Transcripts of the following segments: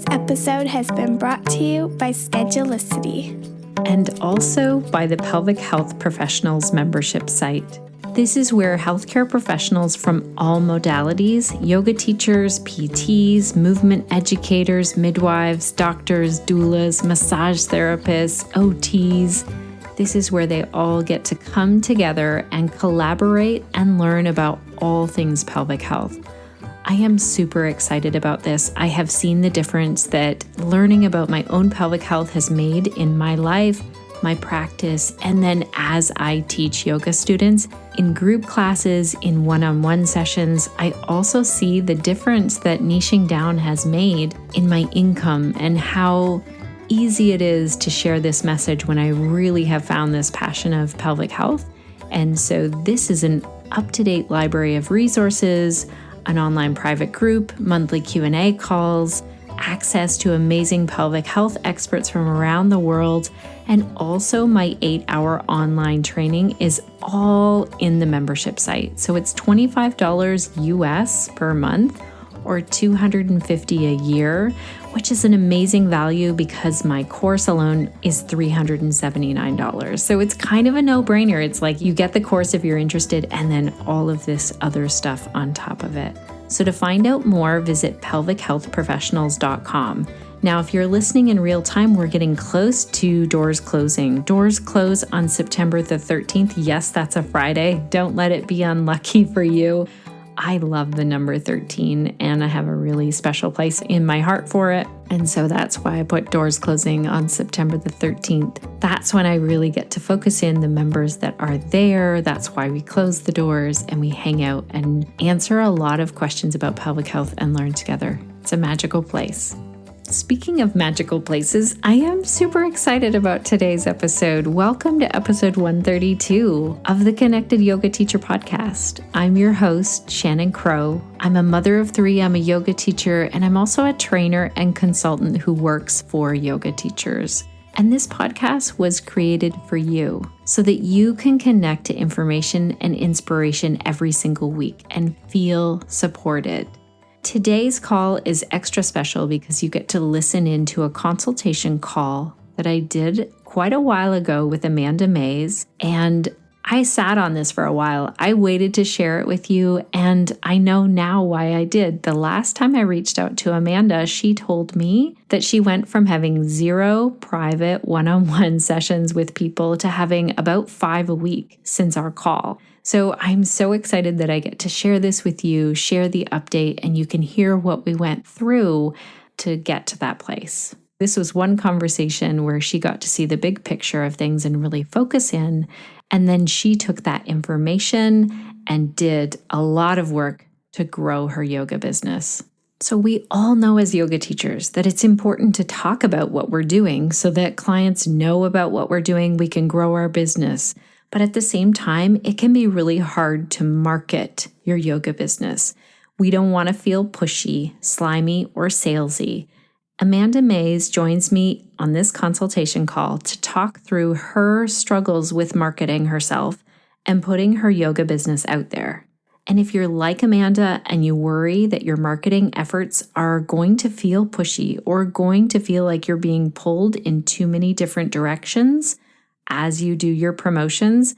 Today's episode has been brought to you by Schedulicity. And also by the Pelvic Health Professionals membership site. This is where healthcare professionals from all modalities, yoga teachers, PTs, movement educators, midwives, doctors, doulas, massage therapists, OTs, this is where they all get to come together and collaborate and learn about all things pelvic health. I am super excited about this. I have seen the difference that learning about my own pelvic health has made in my life, my practice, and then as I teach yoga students in group classes, in one-on-one sessions, I also see the difference that niching down has made in my income and how easy it is to share this message when I really have found this passion of pelvic health. And so this is an up-to-date library of resources, an online private group, monthly Q&A calls, access to amazing pelvic health experts from around the world, and also my 8-hour online training is all in the membership site. So it's $25 US per month or $250 a year, which is an amazing value because my course alone is $379. So it's kind of a no-brainer. It's like you get the course if you're interested and then all of this other stuff on top of it. So to find out more, visit pelvichealthprofessionals.com. Now, if you're listening in real time, we're getting close to doors closing. Doors close on September the 13th. Yes, that's a Friday. Don't let it be unlucky for you. I love the number 13 and I have a really special place in my heart for it. And so that's why I put doors closing on September the 13th. That's when I really get to focus in the members that are there. That's why we close the doors and we hang out and answer a lot of questions about pelvic health and learn together. It's a magical place. Speaking of magical places, I am super excited about today's episode. Welcome to episode 132 of the Connected Yoga Teacher podcast. I'm your host, Shannon Crow. I'm a mother of 3, I'm a yoga teacher, and I'm also a trainer and consultant who works for yoga teachers. And this podcast was created for you so that you can connect to information and inspiration every single week and feel supported. Today's call is extra special because you get to listen into a consultation call that I did quite a while ago with Amanda Mays, and I sat on this for a while. I waited to share it with you, and I know now why I did. The last time I reached out to Amanda, she told me that she went from having 0 private one-on-one sessions with people to having about 5 a week since our call. So I'm so excited that I get to share this with you, share the update, and you can hear what we went through to get to that place. This was one conversation where she got to see the big picture of things and really focus in. And then she took that information and did a lot of work to grow her yoga business. So we all know as yoga teachers that it's important to talk about what we're doing so that clients know about what we're doing, we can grow our business. But at the same time, it can be really hard to market your yoga business. We don't want to feel pushy, slimy, or salesy. Amanda Mays joins me on this consultation call to talk through her struggles with marketing herself and putting her yoga business out there. And if you're like Amanda and you worry that your marketing efforts are going to feel pushy or going to feel like you're being pulled in too many different directions as you do your promotions,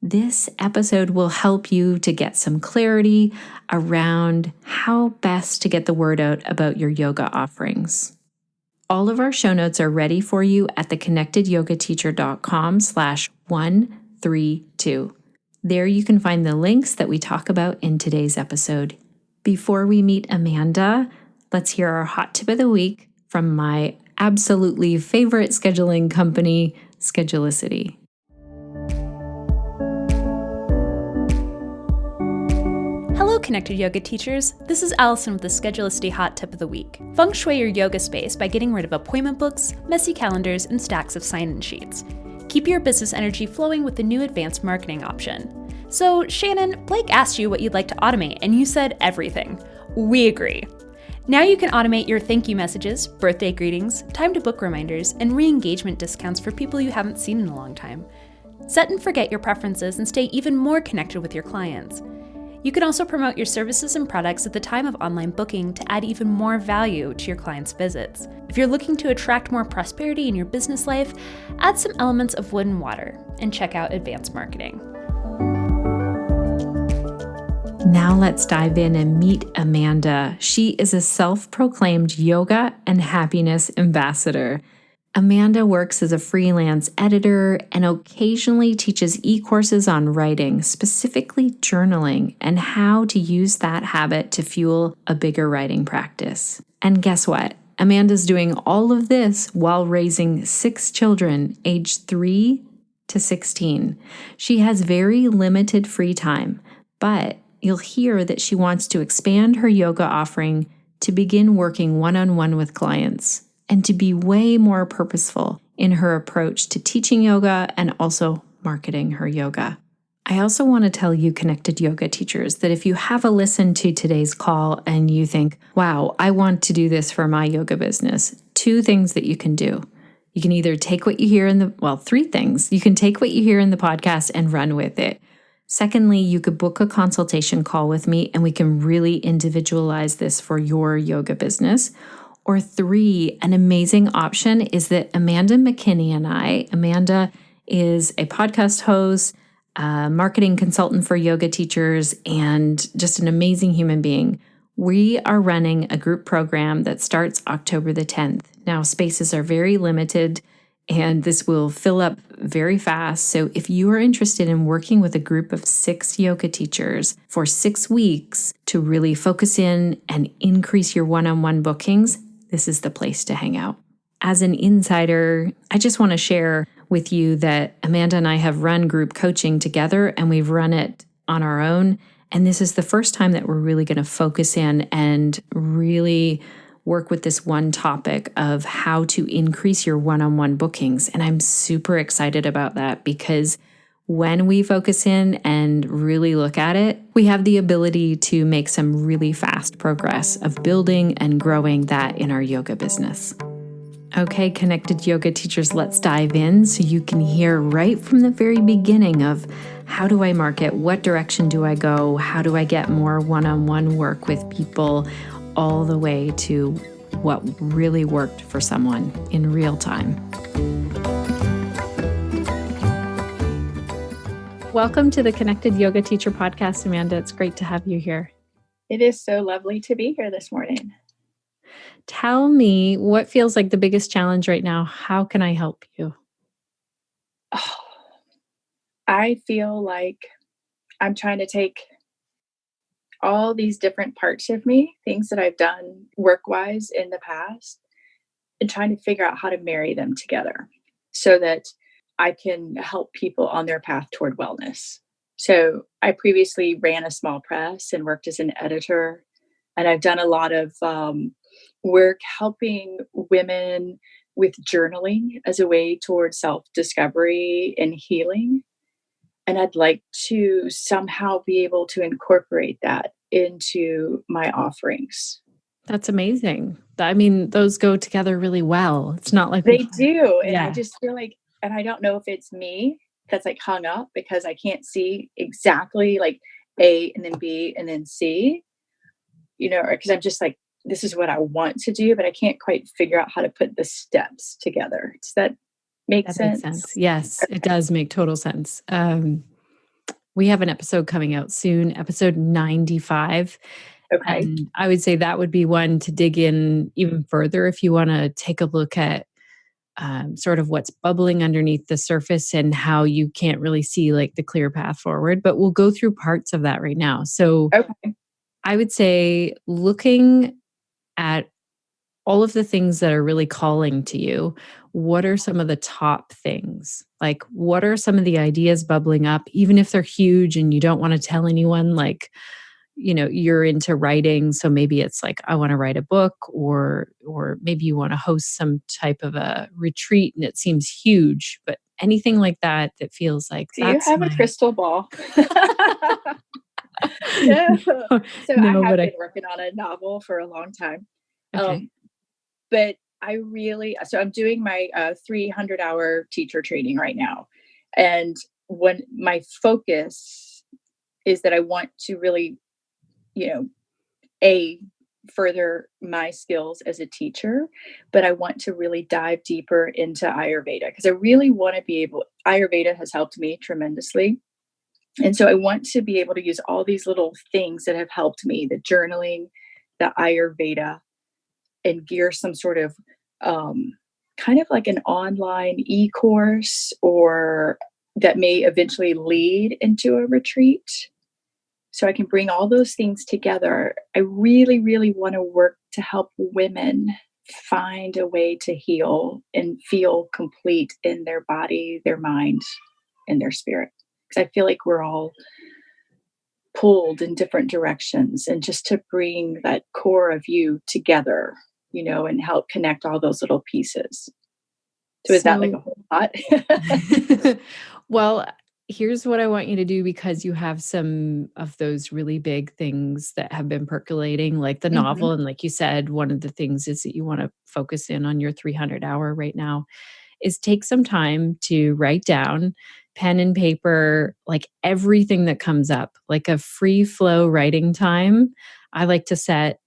this episode will help you to get some clarity around how best to get the word out about your yoga offerings. All of our show notes are ready for you at theconnectedyogateacher.com/132. There you can find the links that we talk about in today's episode. Before we meet Amanda, let's hear our hot tip of the week from my absolutely favorite scheduling company, Schedulicity. Hello, Connected Yoga teachers. This is Allison with the Schedulicity Hot Tip of the Week. Feng shui your yoga space by getting rid of appointment books, messy calendars, and stacks of sign-in sheets. Keep your business energy flowing with the new advanced marketing option. So, Shannon, Blake asked you what you'd like to automate, and you said everything. We agree. Now you can automate your thank you messages, birthday greetings, time to book reminders, and re-engagement discounts for people you haven't seen in a long time. Set and forget your preferences and stay even more connected with your clients. You can also promote your services and products at the time of online booking to add even more value to your clients' visits. If you're looking to attract more prosperity in your business life, add some elements of wood and water and check out advanced marketing. Now let's dive in and meet Amanda. She is a self-proclaimed yoga and happiness ambassador. Amanda works as a freelance editor and occasionally teaches e-courses on writing, specifically journaling, and how to use that habit to fuel a bigger writing practice. And guess what? Amanda's doing all of this while raising 6 children aged 3 to 16. She has very limited free time, but you'll hear that she wants to expand her yoga offering to begin working one-on-one with clients and to be way more purposeful in her approach to teaching yoga and also marketing her yoga. I also want to tell you, connected yoga teachers, that if you have a listen to today's call and you think, wow, I want to do this for my yoga business, 2 things that you can do. You can either take what you hear in 3 things. You can take what you hear in the podcast and run with it. Secondly, you could book a consultation call with me and we can really individualize this for your yoga business. Or 3, an amazing option is that Amanda McKinney and Amanda is a podcast host, a marketing consultant for yoga teachers, and just an amazing human being. We are running a group program that starts October the 10th. Now, spaces are very limited and this will fill up very fast. So if you are interested in working with a group of 6 yoga teachers for 6 weeks to really focus in and increase your one-on-one bookings, this is the place to hang out. As an insider, I just want to share with you that Amanda and I have run group coaching together and we've run it on our own. And this is the first time that we're really going to focus in and really work with this one topic of how to increase your one-on-one bookings. And I'm super excited about that because when we focus in and really look at it, we have the ability to make some really fast progress of building and growing that in our yoga business. Okay, connected yoga teachers, let's dive in so you can hear right from the very beginning of how do I market, what direction do I go, how do I get more one-on-one work with people, all the way to what really worked for someone in real time. Welcome to the Connected Yoga Teacher Podcast, Amanda. It's great to have you here. It is so lovely to be here this morning. Tell me what feels like the biggest challenge right now. How can I help you? Oh, I feel like I'm trying to take all these different parts of me, things that I've done work-wise in the past, and trying to figure out how to marry them together so that I can help people on their path toward wellness. So I previously ran a small press and worked as an editor, and I've done a lot of work helping women with journaling as a way toward self-discovery and healing. And I'd like to somehow be able to incorporate that into my offerings. That's amazing. I mean, those go together really well. It's not like they do. And yeah. I just feel like, and I don't know if it's me that's like hung up because I can't see exactly like A and then B and then C, because I'm just like, this is what I want to do, but I can't quite figure out how to put the steps together. Does that make sense? Makes sense. Yes, okay. It does make total sense. We have an episode coming out soon, episode 95. Okay. And I would say that would be one to dig in even further if you want to take a look at sort of what's bubbling underneath the surface and how you can't really see like the clear path forward. But we'll go through parts of that right now. So okay. I would say looking at all of the things that are really calling to you, what are some of the top things? Like, what are some of the ideas bubbling up, even if they're huge and you don't want to tell anyone, like, you're into writing. So maybe it's like, I want to write a book, or maybe you want to host some type of a retreat and it seems huge, but anything like that feels like, do you have a crystal ball? No. So No, I have been working on a novel for a long time. Okay. But I'm doing my 300-hour teacher training right now. And when my focus is that I want to really, A, further my skills as a teacher, but I want to really dive deeper into Ayurveda because I really want to be able, Ayurveda has helped me tremendously. And so I want to be able to use all these little things that have helped me, the journaling, the Ayurveda, and gear some sort of kind of like an online e-course or that may eventually lead into a retreat. So I can bring all those things together. I really, really want to work to help women find a way to heal and feel complete in their body, their mind, and their spirit. Because I feel like we're all pulled in different directions, and just to bring that core of you together, and help connect all those little pieces. So is that like a whole lot? Well, here's what I want you to do, because you have some of those really big things that have been percolating, like the novel. And like you said, one of the things is that you want to focus in on your 300-hour right now, is take some time to write down, pen and paper, like everything that comes up, like a free flow writing time. I like to set,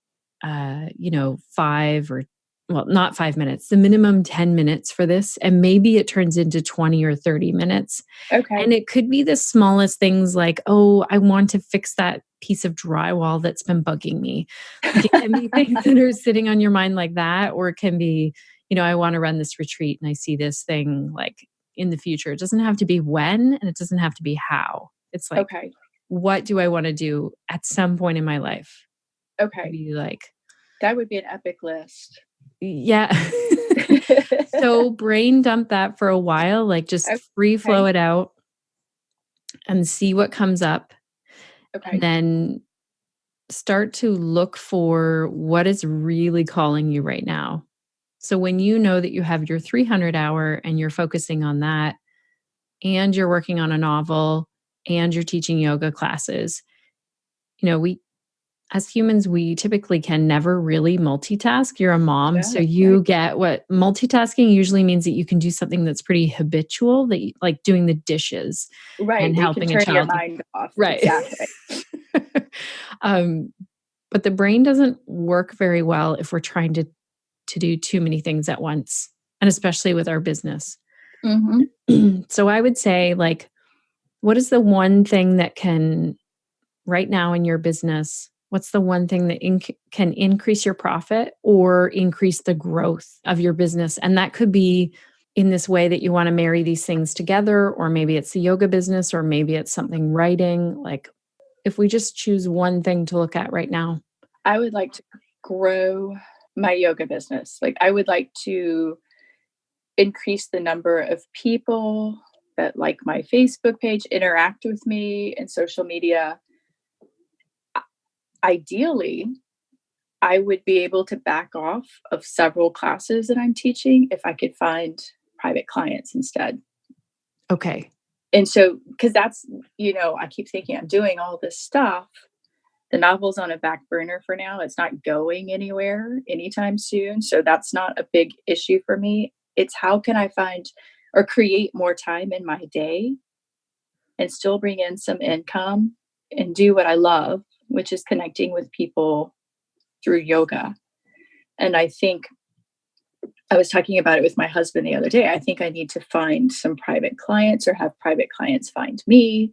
not 5 minutes, the minimum 10 minutes for this. And maybe it turns into 20 or 30 minutes. Okay. And it could be the smallest things like, oh, I want to fix that piece of drywall that's been bugging me. Like, it can be things that are sitting on your mind like that, or it can be, I want to run this retreat and I see this thing like in the future. It doesn't have to be when, and it doesn't have to be how. It's like, Okay. what do I want to do at some point in my life? Okay. Be like, that would be an epic list. Yeah. So brain dump that for a while, like just free flow it out and see what comes up. Okay. And then start to look for what is really calling you right now. So when you know that you have your 300-hour and you're focusing on that, and you're working on a novel, and you're teaching yoga classes, we, as humans, we typically can never really multitask. You're a mom, so you get what multitasking usually means, that you can do something that's pretty habitual, that you, like doing the dishes and helping you can a turn your child. mind off. Right. Exactly. But the brain doesn't work very well if we're trying to do too many things at once, and especially with our business. So I would say, like, what is the one thing that can, right now in your business, what's the one thing that can increase your profit or increase the growth of your business? And that could be in this way that you want to marry these things together, or maybe it's the yoga business, or maybe it's something writing. Like, if we just choose one thing to look at right now. I would like to grow my yoga business. Like, I would like to increase the number of people that like my Facebook page, interact with me in social media. Ideally, I would be able to back off of several classes that I'm teaching if I could find private clients instead. Okay. And so, because that's, I keep thinking I'm doing all this stuff. The novel's on a back burner for now. It's not going anywhere anytime soon. So that's not a big issue for me. It's how can I find or create more time in my day and still bring in some income and do what I love, which is connecting with people through yoga. And I think I was talking about it with my husband the other day. I think I need to find some private clients, or have private clients find me,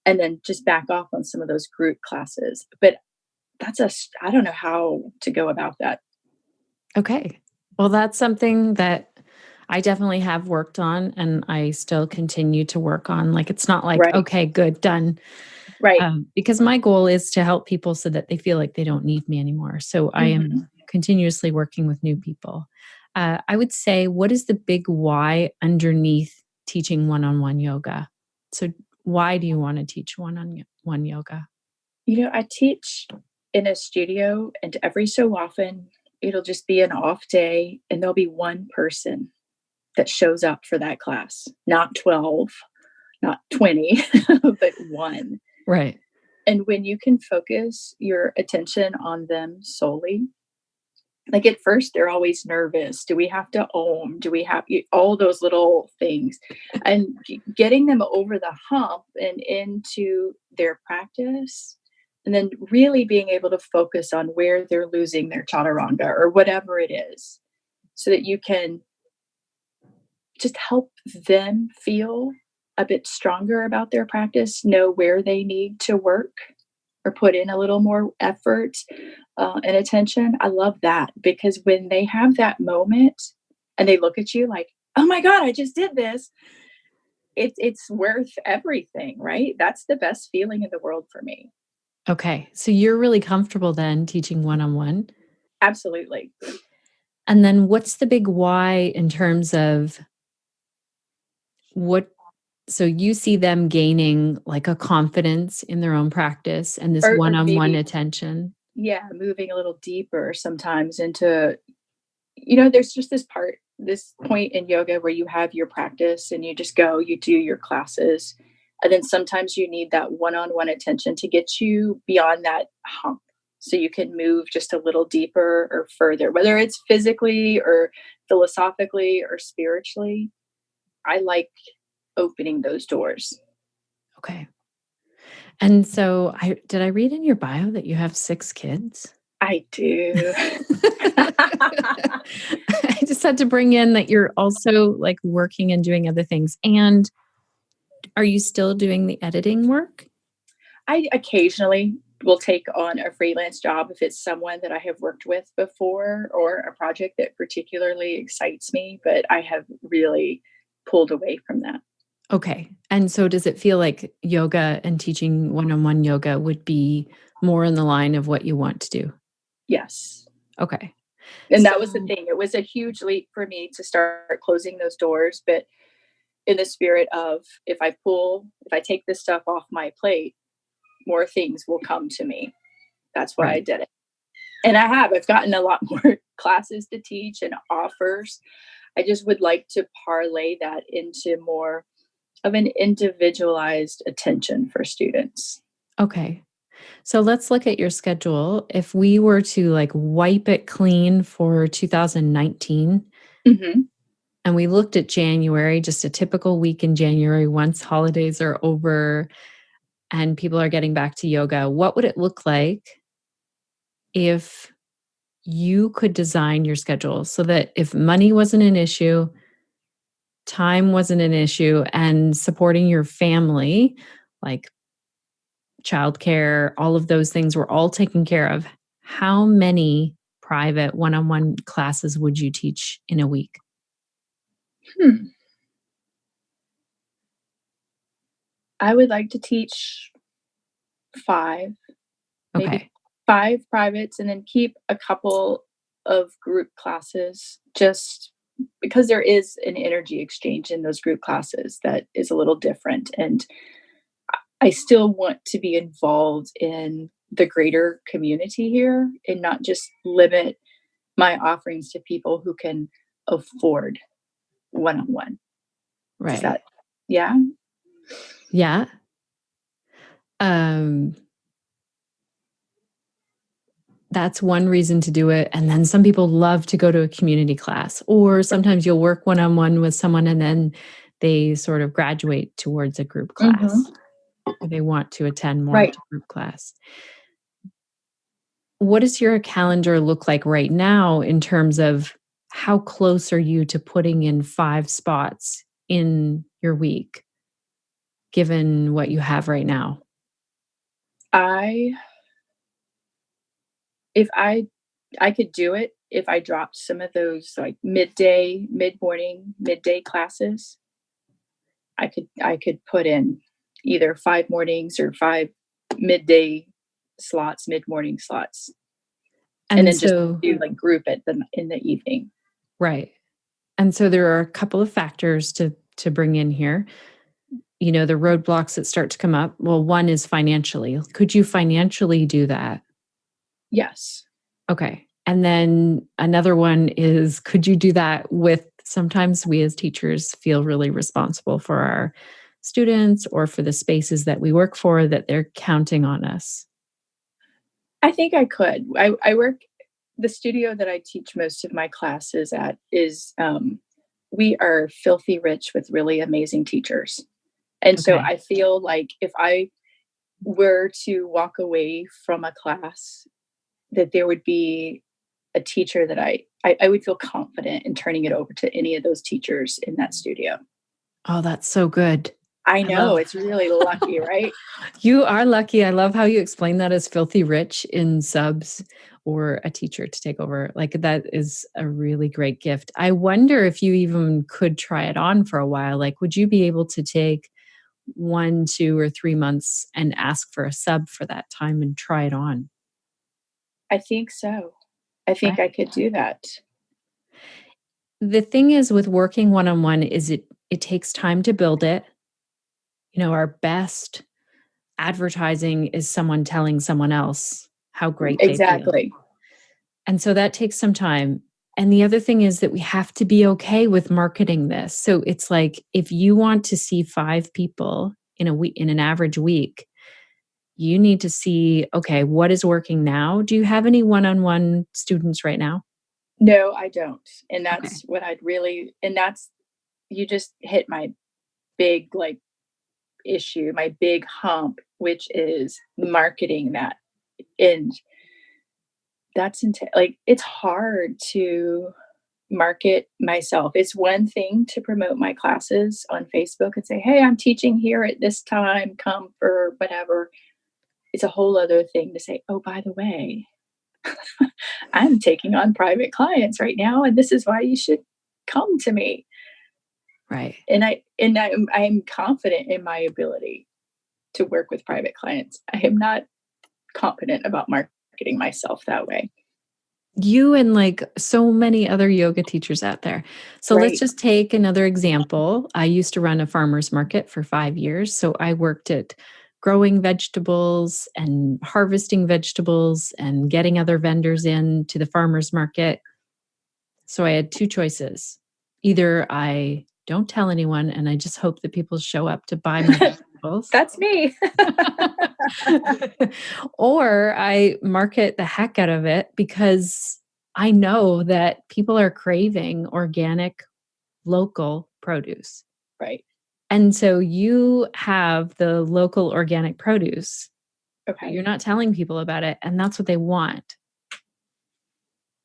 and then just back off on some of those group classes. But I don't know how to go about that. Okay. Well, that's something that I definitely have worked on, and I still continue to work on. Like, it's not like, okay, good, done. Right. Because my goal is to help people so that they feel like they don't need me anymore. So I am continuously working with new people. I would say, what is the big why underneath teaching one-on-one yoga? So why do you want to teach one-on-one yoga? I teach in a studio, and every so often it'll just be an off day, and there'll be one person that shows up for that class, not 12, not 20, but one. Right. And when you can focus your attention on them solely, like at first they're always nervous. Do we have to own? Do we have all those little things? And getting them over the hump and into their practice, and then really being able to focus on where they're losing their chaturanga or whatever it is, so that you can just help them feel a bit stronger about their practice, know where they need to work or put in a little more effort and attention. I love that because when they have that moment and they look at you like, "Oh my God, I just did this," it's worth everything, right? That's the best feeling in the world for me. Okay. So you're really comfortable then teaching one-on-one. Absolutely. And then what's the big why in terms of what so you see them gaining like a confidence in their own practice and this Or one-on-one maybe, attention? yeah, moving a little deeper sometimes into, there's just this point in yoga where you have your practice and you just go, you do your classes. And then sometimes you need that one on one attention to get you beyond that hump. So you can move just a little deeper or further, whether it's physically or philosophically or spiritually. I like opening those doors. Okay. And so I read in your bio that you have 6 kids? I do. I just had to bring in that you're also like working and doing other things. And are you still doing the editing work? I occasionally will take on a freelance job if it's someone that I have worked with before or a project that particularly excites me, but I have really pulled away from that. Okay. And so does it feel like yoga and teaching one-on-one yoga would be more in the line of what you want to do? Yes. Okay. And that was the So thing. It was a huge leap for me to start closing those doors, but in the spirit of if I take this stuff off my plate, more things will come to me. That's why I right. did it. And I've gotten a lot more classes to teach and offers. I just would like to parlay that into more of an individualized attention for students. Okay. So let's look at your schedule. If we were to like wipe it clean for 2019 Mhm. and we looked at January, just a typical week in January once holidays are over and people are getting back to yoga, what would it look like if you could design your schedule so that if money wasn't an issue, time wasn't an issue, and supporting your family, like childcare, all of those things were all taken care of, how many private one-on-one classes would you teach in a week? Hmm. I would like to teach 5, maybe Okay. 5 privates and then keep a couple of group classes just because there is an energy exchange in those group classes that is a little different, and I still want to be involved in the greater community here and not just limit my offerings to people who can afford one-on-one. Does Right. that Yeah? Yeah. Um, that's one reason to do it. And then some people love to go to a community class, or sometimes you'll work one-on-one with someone and then they sort of graduate towards a group Mhm. class. Or they want to attend more Right. to group class. What does your calendar look like right now in terms of how close are you to putting in 5 spots in your week, given what you have right now? I if I could do it if I dropped some of those, like, mid-morning, midday classes. I could put in either 5 mornings or 5 midday slots, mid-morning slots, and And then just so do, like, group it in the evening. right. And so there are a couple of factors to bring in here. The roadblocks that start to come up. Well, one is financially. Could you financially do that? Yes. Okay. And then another one is could you do that with sometimes we as teachers feel really responsible for our students or for the spaces that we work for that they're counting on us. I think I could. I work the studio that I teach most of my classes at is, we are filthy rich with really amazing teachers. And so Okay. I feel like if I were to walk away from a class, that there would be a teacher that I would feel confident in turning it over to any of those teachers in that studio. Oh, that's so good. I I know, love it's really lucky, right? You are lucky. I love how you explain that as filthy rich in subs or a teacher to take over. Like that is a really great gift. I wonder if you even could try it on for a while. Like, would you be able to take 1, 2, or 3 months and ask for a sub for that time and try it on? I think so. I think I Right. could do that. The thing is with working one-on-one is it takes time to build it. Our best advertising is someone telling someone else how great they feel. Exactly. And so that takes some time. And the other thing is that we have to be okay with marketing this. So it's like if you want to see 5 people in a week in an average week, you need to see, okay, what is working now? Do you have any one-on-one students right now? No, I don't. And Okay. that's what I'd really and that's you just hit my big, like, issue, my big hump, which is marketing that. And like, it's hard to market myself. It's one thing to promote my classes on Facebook and say, "Hey, I'm teaching here at this time, come for whatever." It's a whole other thing to say, "Oh, by the way, I'm taking on private clients right now, and this is why you should come to me." Right. And I'm confident in my ability to work with private clients. I am not confident about marketing myself that way. You and like so many other yoga teachers out there. So let's Right. just take another example. I used to run a farmer's market for 5 years. So I worked at growing vegetables and harvesting vegetables and getting other vendors in to the farmer's market. So I had 2 choices. Either I don't tell anyone and I just hope that people show up to buy my vegetables. That's me. Or I market the heck out of it because I know that people are craving organic, local produce. Right. And so you have the local organic produce, but Okay. you're not telling people about it, and that's what they want.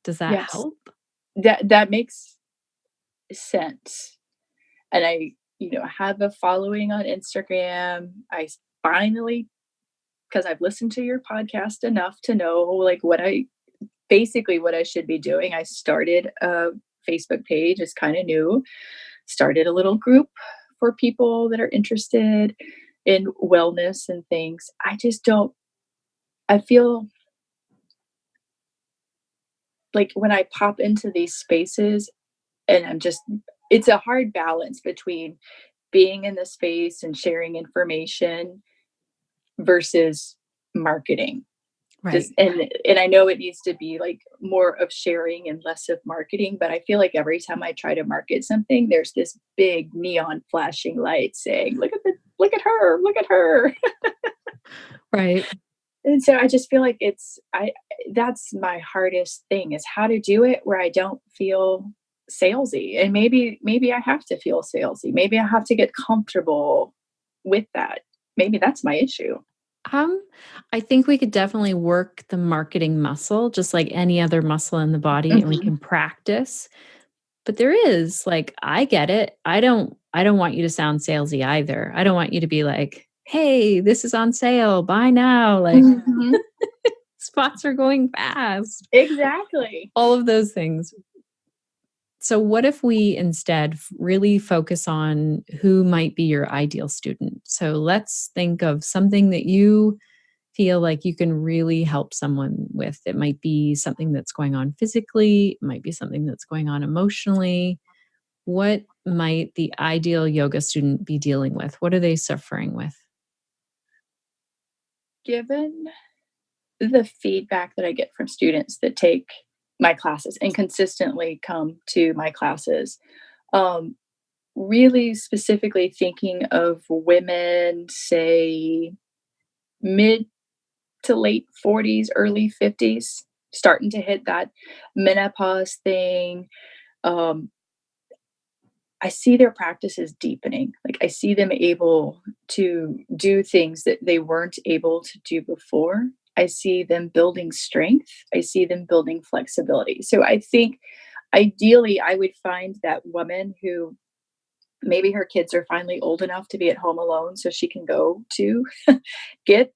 Does that Yes. help? That makes sense. And I have a following on Instagram. Finally, because I've listened to your podcast enough to know like what I should be doing. I started a Facebook page. It's kind of new. Started a little group for people that are interested in wellness and things. I feel like when I pop into these spaces and it's a hard balance between being in the space and sharing information versus marketing. Right. Just and I know it needs to be like more of sharing and less of marketing, but I feel like every time I try to market something, there's this big neon flashing light saying, look at her, look at her." Right. And so I just feel like that's my hardest thing is how to do it where I don't feel salesy. And maybe I have to feel salesy. Maybe I have to get comfortable with that. Maybe that's my issue. Um, I think we could definitely work the marketing muscle just like any other muscle in the body, and we Mhm. can practice. But there is like, I get it. I don't want you to sound salesy either. I don't want you to be like, "Hey, this is on sale. Buy now." Like Mhm. spots are going fast. Exactly. All of those things. So what if we instead really focus on who might be your ideal student? So let's think of something that you feel like you can really help someone with. It might be something that's going on physically, it might be something that's going on emotionally. What might the ideal yoga student be dealing with? What are they suffering with? Given the feedback that I get from students that take my classes and consistently come to my classes, um, really specifically thinking of women, say mid to late 40s, early 50s. starting to hit that menopause thing. Um, I see their practices deepening. Like I see them able to do things that they weren't able to do before. I see them building strength. I see them building flexibility. So I think ideally I would find that woman who maybe her kids are finally old enough to be at home alone so she can go to get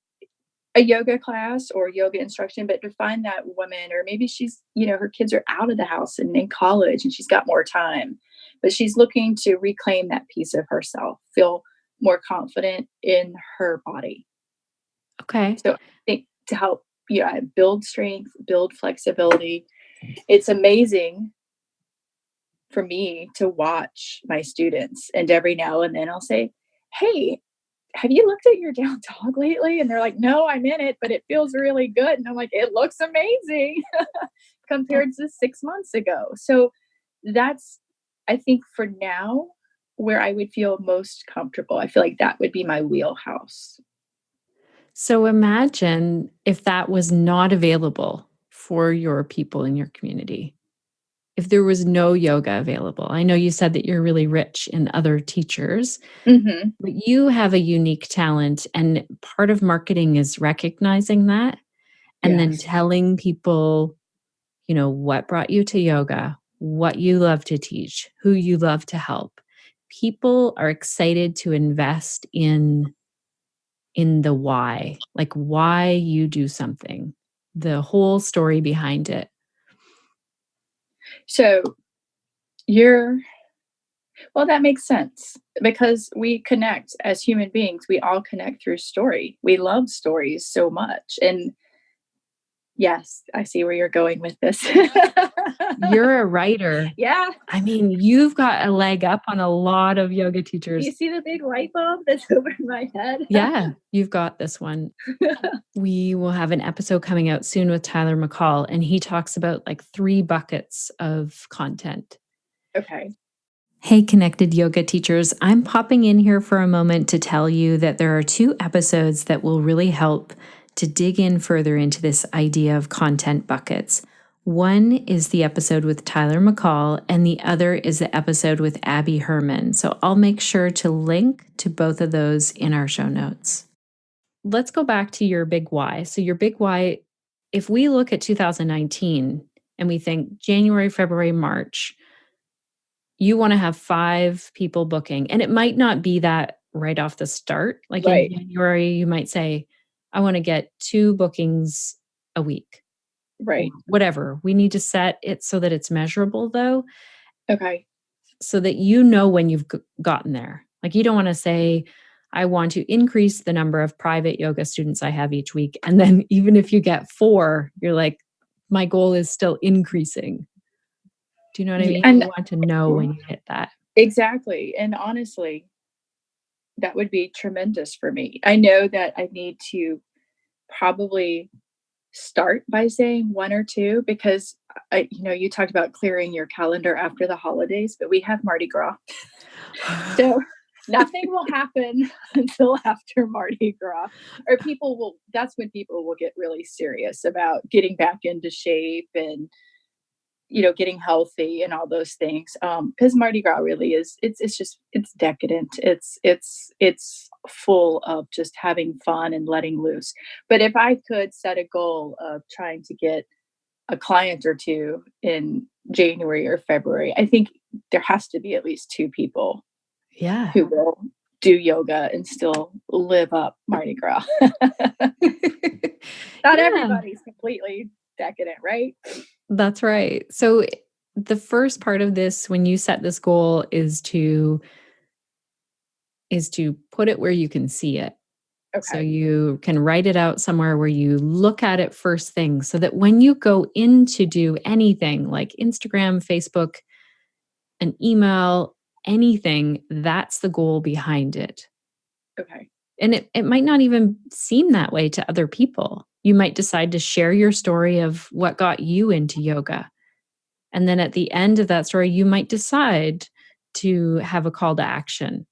a yoga class or yoga instruction, but to find that woman, or maybe she's, her kids are out of the house and in college and she's got more time, but she's looking to reclaim that piece of herself, feel more confident in her body. Okay. So I think to help, build strength, build flexibility. It's amazing for me to watch my students, and every now and then I'll say, "Hey, have you looked at your down dog lately?" And they're like, "No, I'm in it, but it feels really good." And I'm like, "It looks amazing compared to 6 months ago." So that's, I think for now, where I would feel most comfortable. I feel like that would be my wheelhouse. So imagine if that was not available for your people in your community. If there was no yoga available. I know you said that you're really rich in other teachers, Hmm. but you have a unique talent, and part of marketing is recognizing that and then Yes. telling people, what brought you to yoga, what you love to teach, who you love to help. People are excited to invest in the why, like why you do something, the whole story behind it. So you're well, that makes sense because we connect as human beings. We all connect through story. We love stories so much. And yes, I see where you're going with this. You're a writer. Yeah. I mean, you've got a leg up on a lot of yoga Do you teachers. see the big light bulb that's over my head? Yeah, you've got this one. We will have an episode coming out soon with Tyler McCall, and he talks about like 3 buckets of content. Okay. Hey, connected yoga teachers. I'm popping in here for a moment to tell you that there are 2 episodes that will really help to dig in further into this idea of content buckets. One is the episode with Tyler McCall, and the other is the episode with Abby Herman. So I'll make sure to link to both of those in our show notes. Let's go back to your big why. So, your big why, if we look at 2019 and we think January, February, March, you want to have 5 people booking. And it might not be that right off the start. Like in Right. January, you might say, I want to get 2 bookings a week or Right. whatever. We need to set it so that it's measurable, though, Okay. so that you know when you've gotten there. Like you don't want to say, I want to increase the number of private yoga students I have each week. And then even if you get 4, you're like, my goal is still increasing. Do you know what I Yeah, mean? and You want to know when you hit that. exactly. And honestly, that would be tremendous for me. I know that I need to probably start by saying 1 or 2 because you talked about clearing your calendar after the holidays, but we have Mardi Gras. So nothing will happen until after Mardi Gras. Or that's when people will get really serious about getting back into shape and getting healthy and all those things. Because Mardi Gras really is, it's decadent. It's full of just having fun and letting loose. But if I could set a goal of trying to get a client or 2 in January or February, I think there has to be at least 2 people Yeah. who will do yoga and still live up Mardi Gras. Not Yeah. everybody's completely decadent, right? That's right. So the first part of this, when you set this goal, is to put it where you can see it. So Okay. you can write it out somewhere where you look at it first thing so that when you go in to do anything like Instagram, Facebook, an email, anything, that's the goal behind it. Okay. And it might not even seem that way to other people. You might decide to share your story of what got you into yoga. And then at the end of that story, you might decide to have a call to action.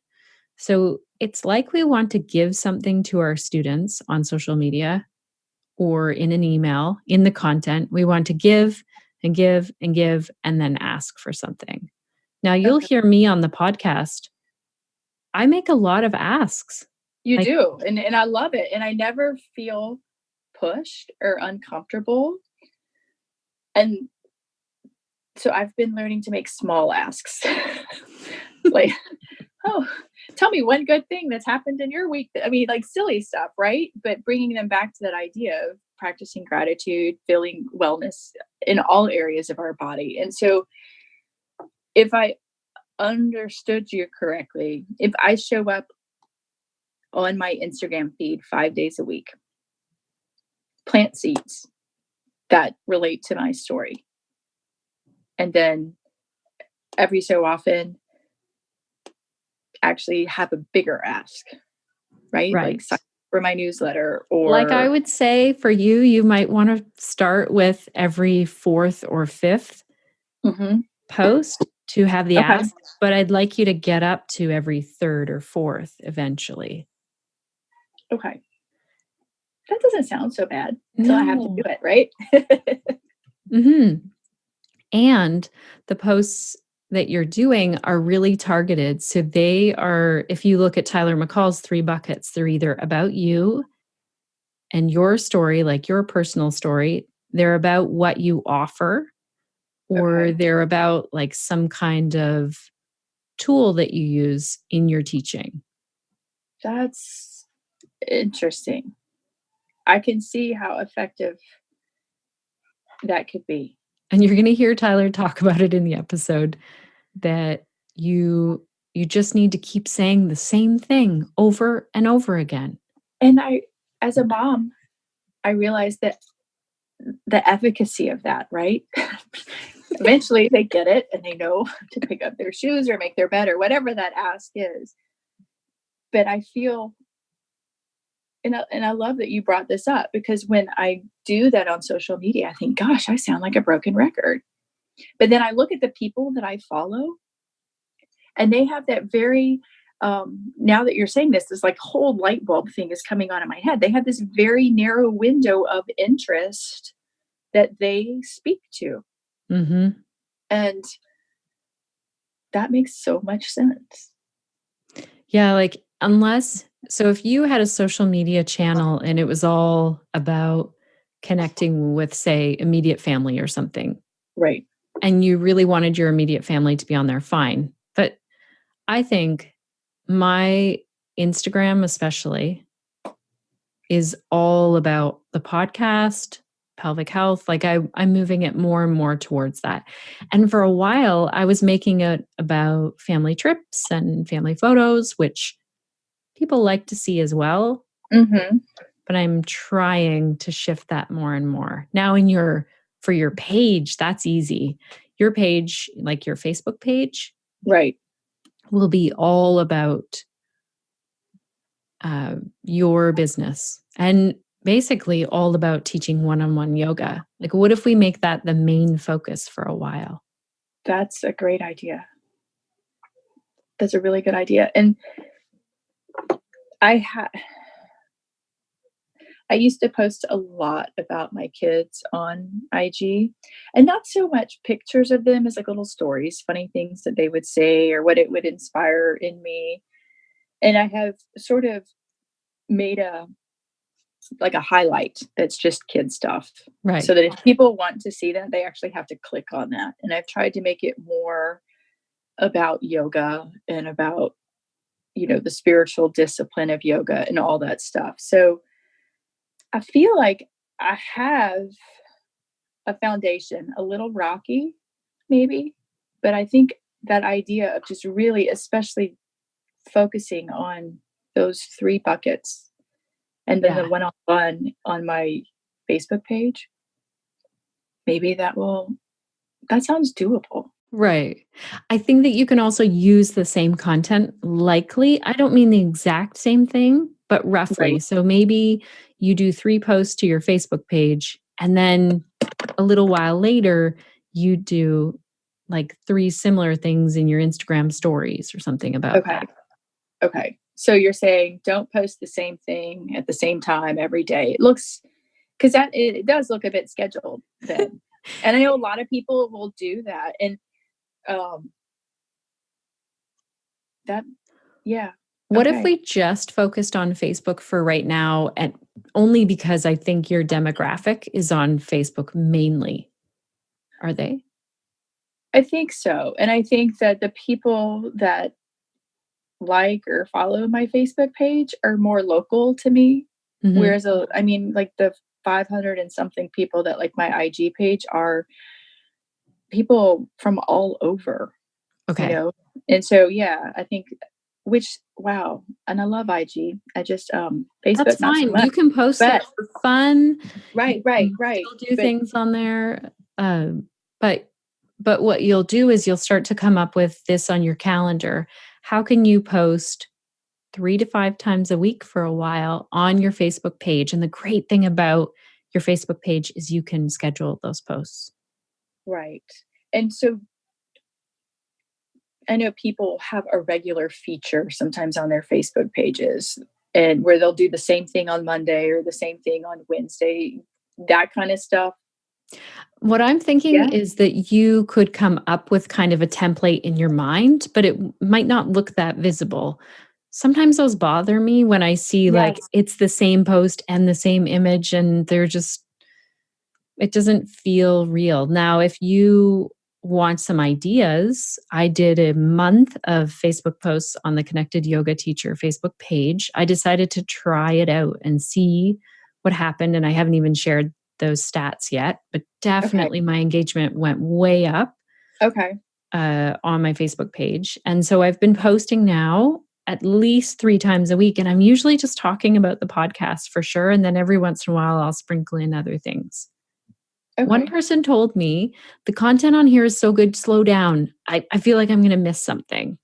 So it's like we want to give something to our students on social media or in an email, in the content. We want to give and give and give and then ask for something. Now, you'll Okay. hear me on the podcast. I make a lot of asks. You Like- do. And I love it. And I never feel pushed or uncomfortable. And so I've been learning to make small asks. Like, oh, tell me one good thing that's happened in your week. I mean, like silly stuff, right? But bringing them back to that idea of practicing gratitude, feeling wellness in all areas of our body. And so if I understood you correctly, if I show up on my Instagram feed 5 days a week, plant seeds that relate to my story, and then every so often actually have a bigger ask, right? Like sign up for my newsletter, or like I would say for you, you might want to start with every fourth or fifth post to have the Okay. ask, but I'd like you to get up to every third or fourth eventually. Okay. That doesn't sound so bad until I have to do it, right? And the posts that you're doing are really targeted. So they are, if you look at Tyler McCall's 3 buckets, they're either about you and your story, like your personal story. They're about what you offer, or Okay. they're about like some kind of tool that you use in your teaching. That's interesting. I can see how effective that could be. And you're going to hear Tyler talk about it in the episode, that you just need to keep saying the same thing over and over again. And I, as a mom, I realized that the efficacy of that, right? Eventually they get it and they know to pick up their shoes or make their bed or whatever that ask is. But I feel, and I love that you brought this up, because when I do that on social media, I think, gosh, I sound like a broken record. But then I look at the people that I follow, and they have that very, now that you're saying this like whole light bulb thing is coming on in my head. They have this very narrow window of interest that they speak to. And that makes so much sense. Yeah, like so if you had a social media channel and it was all about connecting with, say, immediate family or something. Right. And you really wanted your immediate family to be on there, fine. But I think my Instagram especially is all about the podcast, pelvic health. Like I'm moving it more and more towards that. And for a while, I was making it about family trips and family photos, which people like to see as well. But I'm trying to shift that more and more. Now for your page, that's easy. Your page, like your Facebook page, right, will be all about your business, and basically all about teaching one-on-one yoga. Like, what if we make that the main focus for a while? That's a great idea. That's a really good idea. And I used to post a lot about my kids on IG, and not so much pictures of them as like little stories, funny things that they would say or what it would inspire in me. And I have sort of made a highlight that's just kid stuff. Right. So that if people want to see that, they actually have to click on that. And I've tried to make it more about yoga and about, the spiritual discipline of yoga and all that stuff. So I feel like I have a foundation, a little rocky, maybe, but I think that idea of just really, especially focusing on those 3 buckets, and then the one-on-one on my Facebook page, maybe that sounds doable. Right. I think that you can also use the same content, likely. I don't mean the exact same thing, but roughly. Right. So maybe you do 3 posts to your Facebook page, and then a little while later, you do like 3 similar things in your Instagram stories or something about that. Okay. So you're saying don't post the same thing at the same time every day. It looks because that it does look a bit scheduled then. And I know a lot of people will do that. And um that yeah. What if Okay. we just focused on Facebook for right now, and only because I think your demographic is on Facebook mainly? Are they? I think so. And I think that the people that like or follow my Facebook page are more local to me. Mhm. Whereas I mean, like the 500 and something people that like my IG page are people from all over, you Okay. know? And so, yeah, I think which wow, and I love IG. I just, That's Facebook, not so fine. much. You can post it But for fun. You right, right, can right. still do But things on there. But what you'll do is you'll start to come up with this on your calendar. How can you post 3 to 5 times a week for a while on your Facebook page? And the great thing about your Facebook page is you can schedule those posts. right. And so I know people have a regular feature sometimes on their Facebook pages and where they'll do the same thing on Monday or the same thing on Wednesday, that kind of stuff. What I'm thinking Yeah. is that you could come up with kind of a template in your mind, but it might not look that visible. Sometimes those bother me when I see like Yes. it's the same post and the same image and they're just, it doesn't feel real. Now, if you want some ideas, I did a month of Facebook posts on the Connected Yoga Teacher Facebook page. I decided to try it out and see what happened. And I haven't even shared those stats yet, but Okay. definitely my engagement went way up Okay. on my Facebook page. And so I've been posting now at least 3 times a week. And I'm usually just talking about the podcast for sure. And then every once in a while, I'll sprinkle in other things. One Okay. person told me, the content on here is so good, slow down. I feel like I'm going to miss something.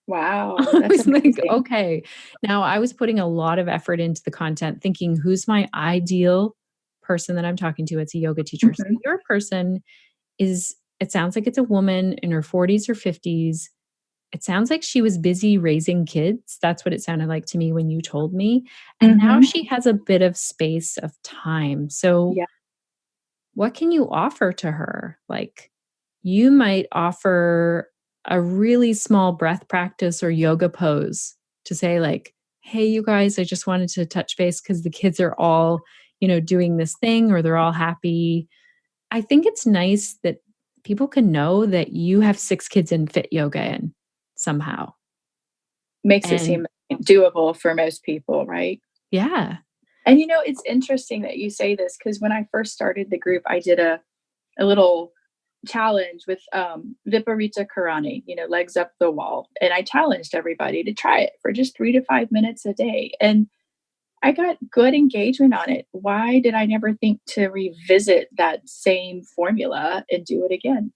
Wow. I That's was like, amazing. okay. Now I was putting a lot of effort into the content, thinking, who's my ideal person that I'm talking to? It's a yoga teacher. So Mhm. your person is, it sounds like it's a woman in her 40s or 50s. It sounds like she was busy raising kids. That's what it sounded like to me when you told me. And now Mhm. she has a bit of space of time. So Yeah. what can you offer to her? Like, you might offer a really small breath practice or yoga pose to say, like, hey, you guys, I just wanted to touch base because the kids are all, doing this thing or they're all happy. I think it's nice that people can know that you have 6 kids in fit yoga in somehow. Makes it And seem doable for most people, right? yeah. And it's interesting that you say this because when I first started the group, I did a little challenge with Viparita Karani, legs up the wall. And I challenged everybody to try it for just 3 to 5 minutes a day. And I got good engagement on it. Why did I never think to revisit that same formula and do it again?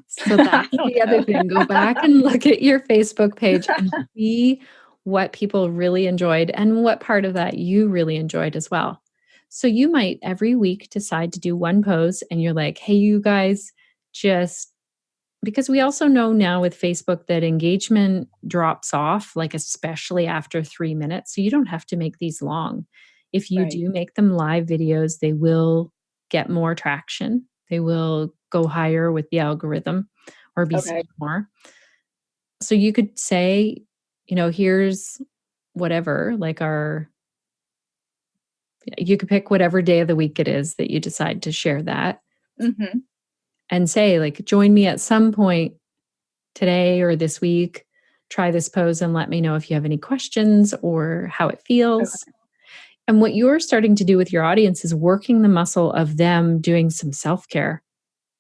So I that's don't the other know. thing. Go back and look at your Facebook page and see what people really enjoyed and what part of that you really enjoyed as well. So you might every week decide to do one pose and you're like, hey, you guys, just because we also know now with Facebook that engagement drops off, like especially after 3 minutes. So you don't have to make these long. If you Right. do make them live videos, they will get more traction. They will go higher with the algorithm or be seen Okay. more. So you could say, here's whatever, like you could pick whatever day of the week it is that you decide to share that Hmm. and say, like, join me at some point today or this week, try this pose and let me know if you have any questions or how it feels. Okay. And what you're starting to do with your audience is working the muscle of them doing some self care,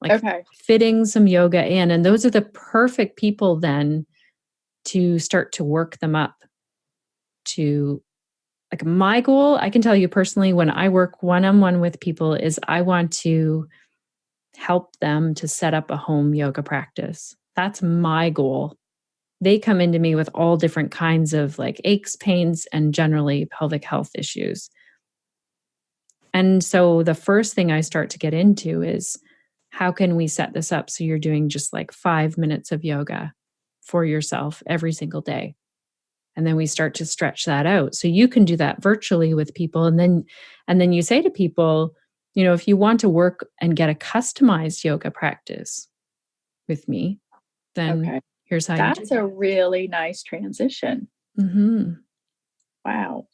like Okay. fitting some yoga in. And those are the perfect people then to start to work them up to, like, my goal. I can tell you personally, when I work one on one with people, is I want to help them to set up a home yoga practice. That's my goal. They come into me with all different kinds of like aches, pains, and generally pelvic health issues. And so the first thing I start to get into is, how can we set this up so you're doing just like 5 minutes of yoga for yourself every single day? And then we start to stretch that out. So you can do that virtually with people. And then you say to people, if you want to work and get a customized yoga practice with me, then Okay. here's how you do That's a really nice transition. it. Mm-hmm. Wow.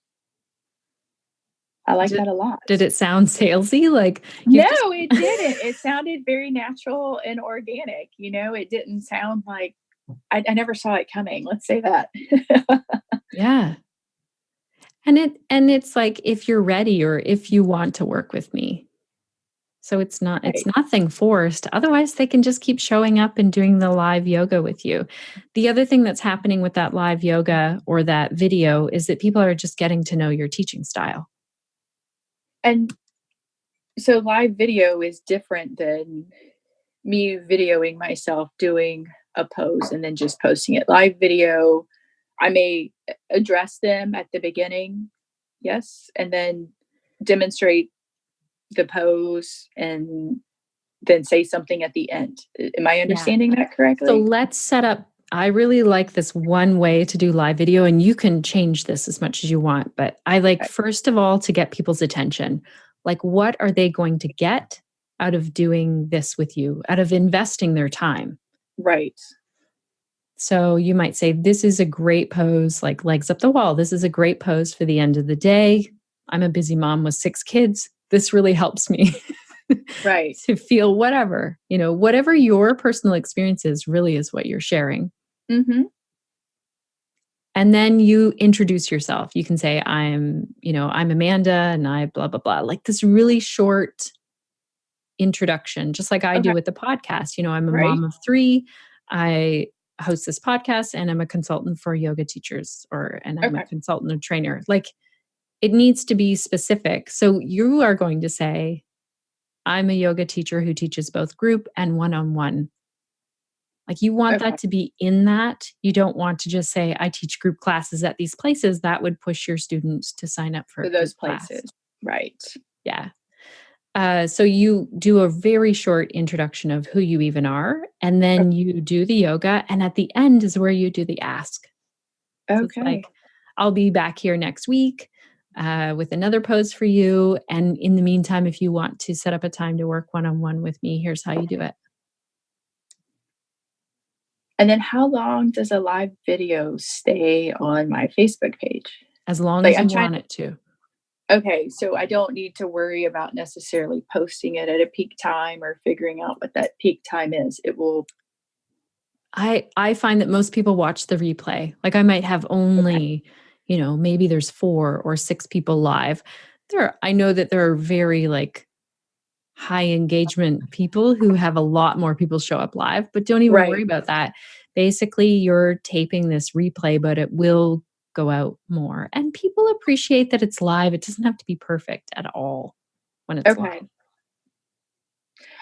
I like that a lot. Did it sound salesy? Like No, it didn't. It sounded very natural and organic. It didn't sound like I never saw it coming. Let's say that. Yeah. And it's like if you're ready or if you want to work with me. So it's Right. nothing forced. Otherwise, they can just keep showing up and doing the live yoga with you. The other thing that's happening with that live yoga or that video is that people are just getting to know your teaching style. And so live video is different than me videoing myself doing a pose and then just posting it. Live video, I may address them at the beginning, yes, and then demonstrate the pose and then say something at the end. Am I understanding that correctly? So let's set up. I really like this one way to do live video, and you can change this as much as you want. But I like, first of all, to get people's attention. Like, what are they going to get out of doing this with you, out of investing their time? Right. So you might say, this is a great pose, like legs up the wall. This is a great pose for the end of the day. I'm a busy mom with 6 kids. This really helps me. Right. To feel whatever your personal experience is, really is what you're sharing. Mm-hmm. And then you introduce yourself. You can say, I'm Amanda and I blah, blah, blah. Like this really short introduction, just like I do with the podcast. I'm a mom of 3. I host this podcast and I'm a consultant for yoga teachers and I'm a consultant and trainer. Like it needs to be specific. So you are going to say, I'm a yoga teacher who teaches both group and one-on-one. Like you want that to be in that. You don't want to just say, I teach group classes at these places. That would push your students to sign up for those places. Class. Right. Yeah. So you do a very short introduction of who you even are, and then you do the yoga. And at the end is where you do the ask. So it's like, I'll be back here next week with another pose for you. And in the meantime, if you want to set up a time to work one-on-one with me, here's how you do it. And then how long does a live video stay on my Facebook page? As long as you want it to. Okay, so I don't need to worry about necessarily posting it at a peak time or figuring out what that peak time is. It will. I find that most people watch the replay. Like I might have only, maybe there's 4 or 6 people live. I know that there are very like high engagement people who have a lot more people show up live, but don't even worry about that. Basically, you're taping this replay, but it will go out more. And people appreciate that it's live. It doesn't have to be perfect at all when it's live.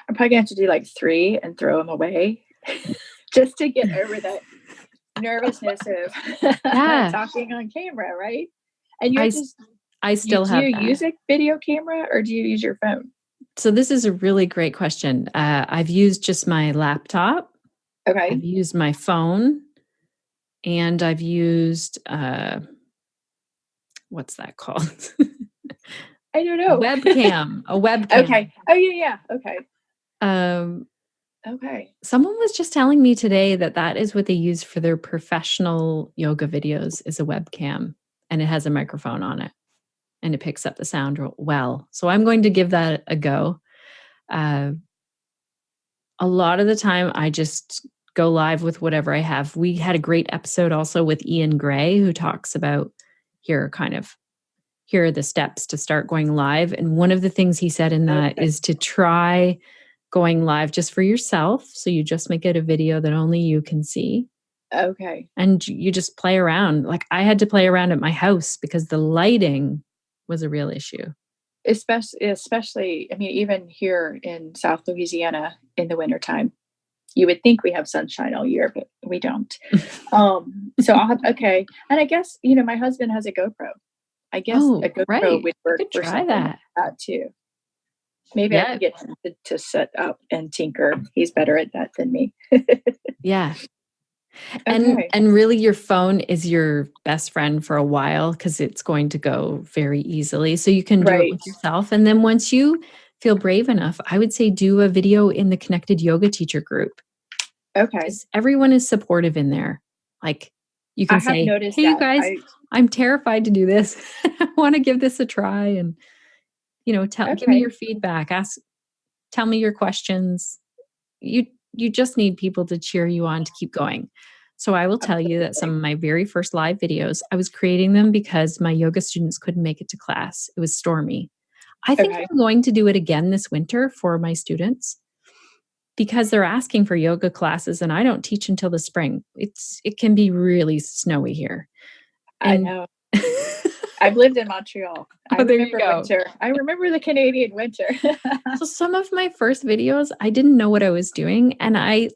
I'm probably gonna have to do like 3 and throw them away just to get over that nervousness of talking on camera, right? And I still have. Do you use a video camera or do you use your phone? So this is a really great question. I've used just my laptop. Okay. I've used my phone. And I've used, what's that called? I don't know. A webcam. Okay. Oh, yeah. Okay. Okay. Someone was just telling me today that is what they use for their professional yoga videos is a webcam. And it has a microphone on it. And it picks up the sound well. So I'm going to give that a go. A lot of the time, I just go live with whatever I have. We had a great episode also with Ian Gray, who talks about here are the steps to start going live. And one of the things he said in that is to try going live just for yourself. So you just make it a video that only you can see. Okay. And you just play around. Like I had to play around at my house because the lighting was a real issue. Especially, I mean, even here in South Louisiana in the wintertime, you would think we have sunshine all year, but we don't. So I'll have, and I guess, my husband has a GoPro. I guess a GoPro would work for something like that too. Maybe I could get him to set up and tinker. He's better at that than me. Yeah. Okay. And really your phone is your best friend for a while because it's going to go very easily. So you can do it Right. with yourself. And then once you feel brave enough, I would say do a video in the Connected Yoga Teacher group Okay. because everyone is supportive in there. Like you I can have say, noticed hey, you that. guys, I'm terrified to do this. I want to give this a try. And, give me Okay. your feedback. Tell me your questions. You just need people to cheer you on to keep going. So I will tell you that some Absolutely. of my very first live videos, I was creating them because my yoga students couldn't make it to class. It was stormy. I think Okay. I'm going to do it again this winter for my students because they're asking for yoga classes and I don't teach until the spring. It can be really snowy here. I And know. I've lived in Montreal. I oh, there you remember go. winter. I remember the Canadian winter. So some of my first videos, I didn't know what I was doing, and I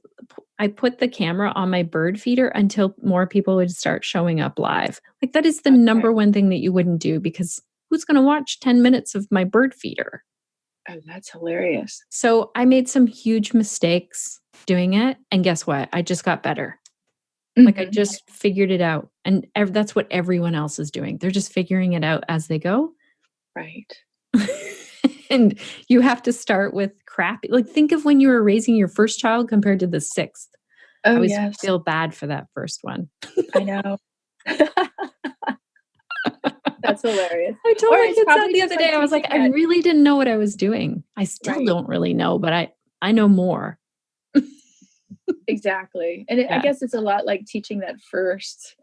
put the camera on my bird feeder until more people would start showing up live. Like that is the Okay. number one thing that you wouldn't do because who's going to watch 10 minutes of my bird feeder? Oh, that's hilarious. So I made some huge mistakes doing it, and guess what? I just got better. Like I Mhm. just figured it out, and that's what everyone else is doing. They're just figuring it out as they go. Right. And you have to start with crappy. Like think of when you were raising your first child compared to the sixth. I Oh, always yes. feel bad for that first one. I know. That's hilarious. I told Or my it's kids that probably the just other like day. I was like, teaching I that. really didn't know what I was doing. I still Right. don't really know, but I know more. Exactly. And I Yeah. guess it's a lot like teaching that first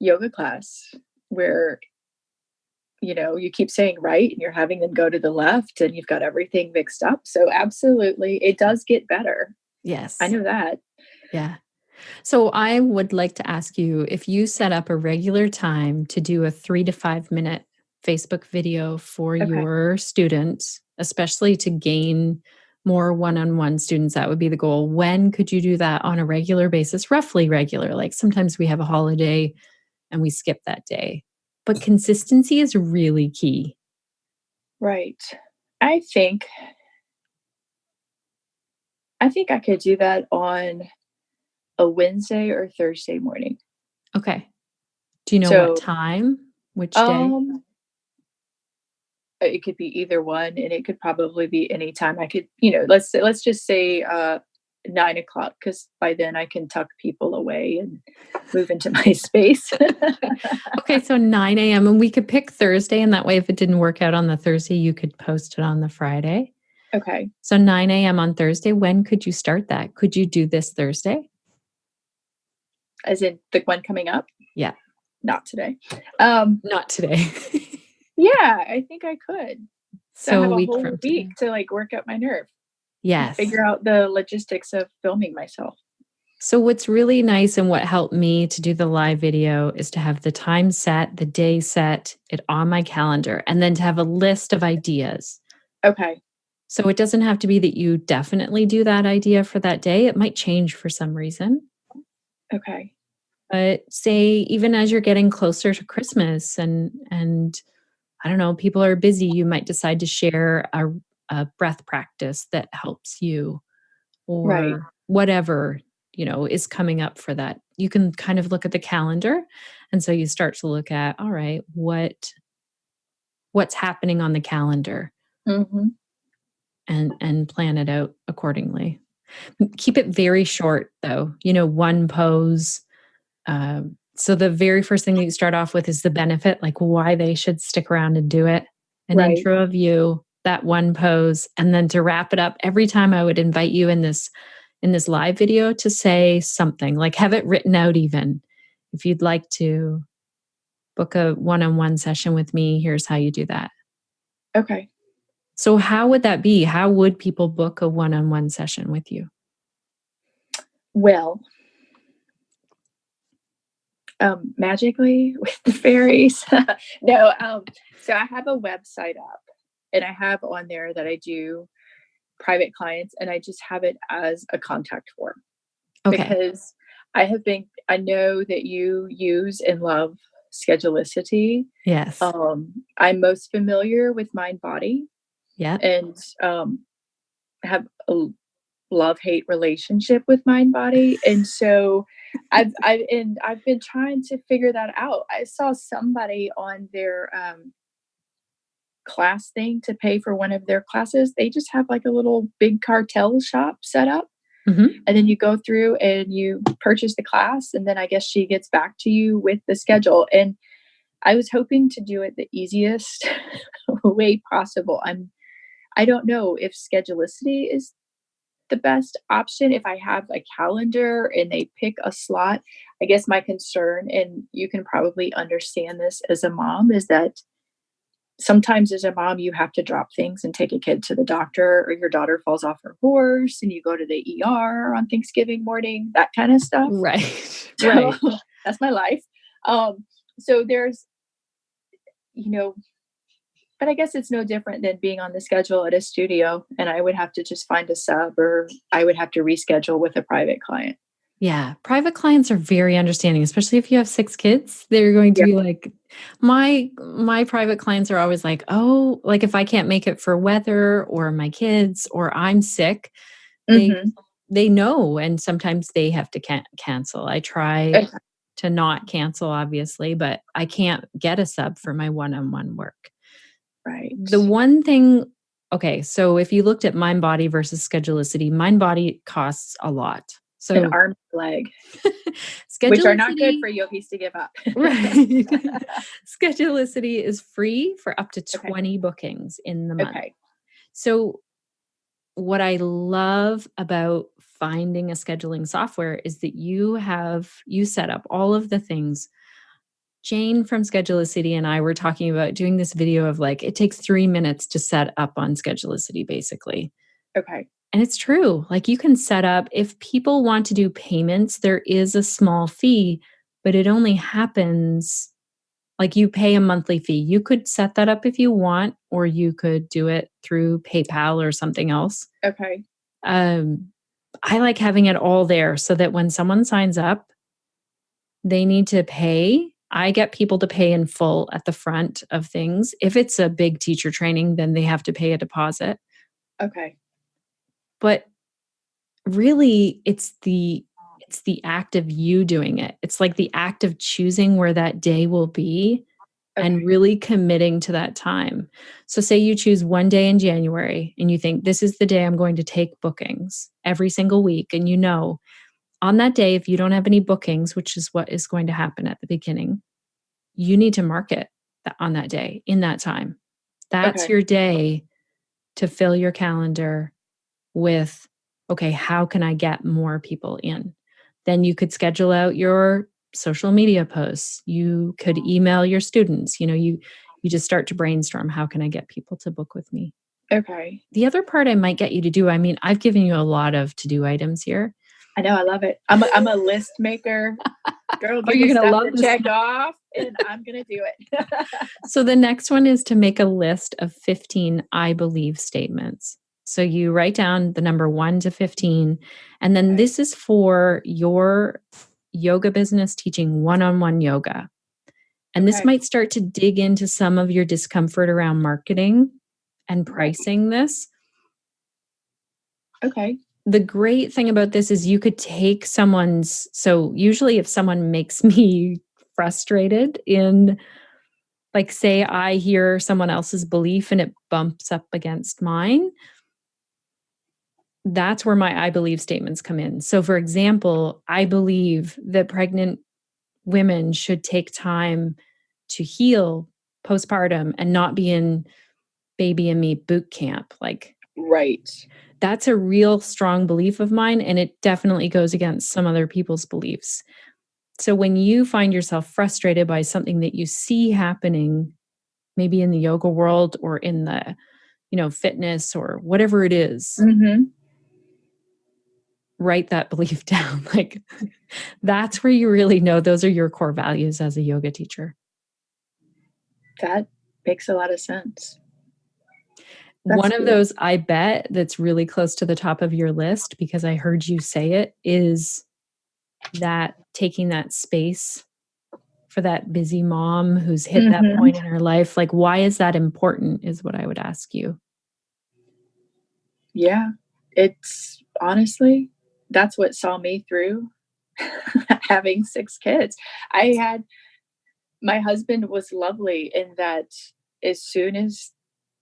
yoga class where, you keep saying right and you're having them go to the left and you've got everything mixed up. So absolutely, it does get better. I Yes. know that. Yeah. So I would like to ask you if you set up a regular time to do a 3 to 5 minute Facebook video for Okay. your students, especially to gain more one-on-one students, that would be the goal. When could you do that on a regular basis? Roughly regular. Like sometimes we have a holiday and we skip that day. But consistency is really key. Right. I think I think I could do that on a Wednesday or Thursday morning. Okay. Do you know what So, time? Which day? um, it could be either one, and it could probably be any time. I could, let's just say 9 o'clock, because by then I can tuck people away and move into my space. Okay, so 9 a.m. and we could pick Thursday, and that way if it didn't work out on the Thursday, you could post it on the Friday. Okay. So 9 a.m. on Thursday, when could you start that? Could you do this Thursday? As in the one coming up? Yeah, Not today. Um, not today. yeah, I think I could. So I So a have a week whole from today. week to like work up my nerve and Yes. figure out the logistics of filming myself. So what's really nice and what helped me to do the live video is to have the time set, the day set, it on my calendar, and then to have a list of ideas. Okay. So it doesn't have to be that you definitely do that idea for that day. It might change for some reason. Okay. But say even as you're getting closer to Christmas and I don't know, people are busy, you might decide to share a breath practice that helps you Right. or whatever, is coming up for that. You can kind of look at the calendar. And so you start to look at, all right, what's happening on the calendar Hmm. and plan it out accordingly. Keep it very short though, one pose. So the very first thing that you start off with is the benefit, like why they should stick around and do it. An Right. intro of you, that one pose, and then to wrap it up. Every time I would invite you in this live video to say something, like have it written out even. If you'd like to book a one-on-one session with me, here's how you do that. Okay. So how would that be? How would people book a one-on-one session with you? Well, magically with the fairies. No, so I have a website up and I have on there that I do private clients and I just have it as a contact form Okay. because I know that you use and love schedulicity. Yes. I'm most familiar with mind body Yeah. and have a love-hate relationship with mind body. And so I've been trying to figure that out. I saw somebody on their class thing to pay for one of their classes. They just have like a little big cartel shop set up. Mm-hmm. And then you go through and you purchase the class, and then I guess she gets back to you with the schedule. And I was hoping to do it the easiest way possible. I don't know if Schedulicity is the best option. If I have a calendar and they pick a slot, I guess my concern, and you can probably understand this as a mom, is that sometimes as a mom, you have to drop things and take a kid to the doctor, or your daughter falls off her horse and you go to the ER on Thanksgiving morning, that kind of stuff. Right. So, Right. that's my life. So there's, but I guess it's no different than being on the schedule at a studio, and I would have to just find a sub, or I would have to reschedule with a private client. Yeah. Private clients are very understanding, especially if you have 6 kids. They're going to Yeah. be like, my private clients are always like, oh, like if I can't make it for weather or my kids or I'm sick, Mhm. they know. And sometimes they have to cancel. I try Okay. to not cancel, obviously, but I can't get a sub for my one-on-one work. Right. The one thing, okay, so if you looked at Mind Body versus Schedulicity, Mind Body costs a lot. An So arm and leg, which are not good Schedulicity, for yogis to give up. right? Schedulicity is free for up to Okay. 20 bookings in the month. Okay. So what I love about finding a scheduling software is that you set up all of the things. Jane from Schedulicity and I were talking about doing this video of like, it takes 3 minutes to set up on Schedulicity, basically. Okay. And it's true. Like you can set up, if people want to do payments, there is a small fee, but it only happens like you pay a monthly fee. You could set that up if you want, or you could do it through PayPal or something else. Okay. I like having it all there so that when someone signs up, they need to pay. I get people to pay in full at the front of things. If it's a big teacher training, then they have to pay a deposit. Okay. But really, it's the act of you doing it. It's like the act of choosing where that day will be and Okay. really committing to that time. So say you choose one day in January and you think this is the day I'm going to take bookings every single week. And you know, on that day, if you don't have any bookings, which is what is going to happen at the beginning, you need to market on that day, in that time. That's Okay. your day to fill your calendar with, okay, how can I get more people in? Then you could schedule out your social media posts. You could email your students. You just start to brainstorm, how can I get people to book with me? Okay. The other part I might get you to do, I mean, I've given you a lot of to-do items here. I know. I love it. I'm a list maker. Girl, give you're me gonna stuff love to this. check off, and I'm going to do it. So the next one is to make a list of 15 I believe statements. So you write down the number 1 to 15, and then Okay. this is for your yoga business teaching one-on-one yoga. And this Okay. might start to dig into some of your discomfort around marketing and pricing this. Okay. The great thing about this is you could take so usually if someone makes me frustrated in, like, say I hear someone else's belief and it bumps up against mine, that's where my I believe statements come in. So for example, I believe that pregnant women should take time to heal postpartum and not be in baby and me boot camp. Like, Right. that's a real strong belief of mine, and it definitely goes against some other people's beliefs. So when you find yourself frustrated by something that you see happening, maybe in the yoga world or in the, fitness or whatever it is, Mm-hmm. write that belief down. Like, that's where you really know those are your core values as a yoga teacher. That makes a lot of sense. One of cool. those, I bet, that's really close to the top of your list, because I heard you say it, is that taking that space for that busy mom who's hit that Mhm. point in her life. Like, why is that important, is what I would ask you. Yeah. It's honestly, that's what saw me through having 6 kids. I had my husband was lovely in that as soon as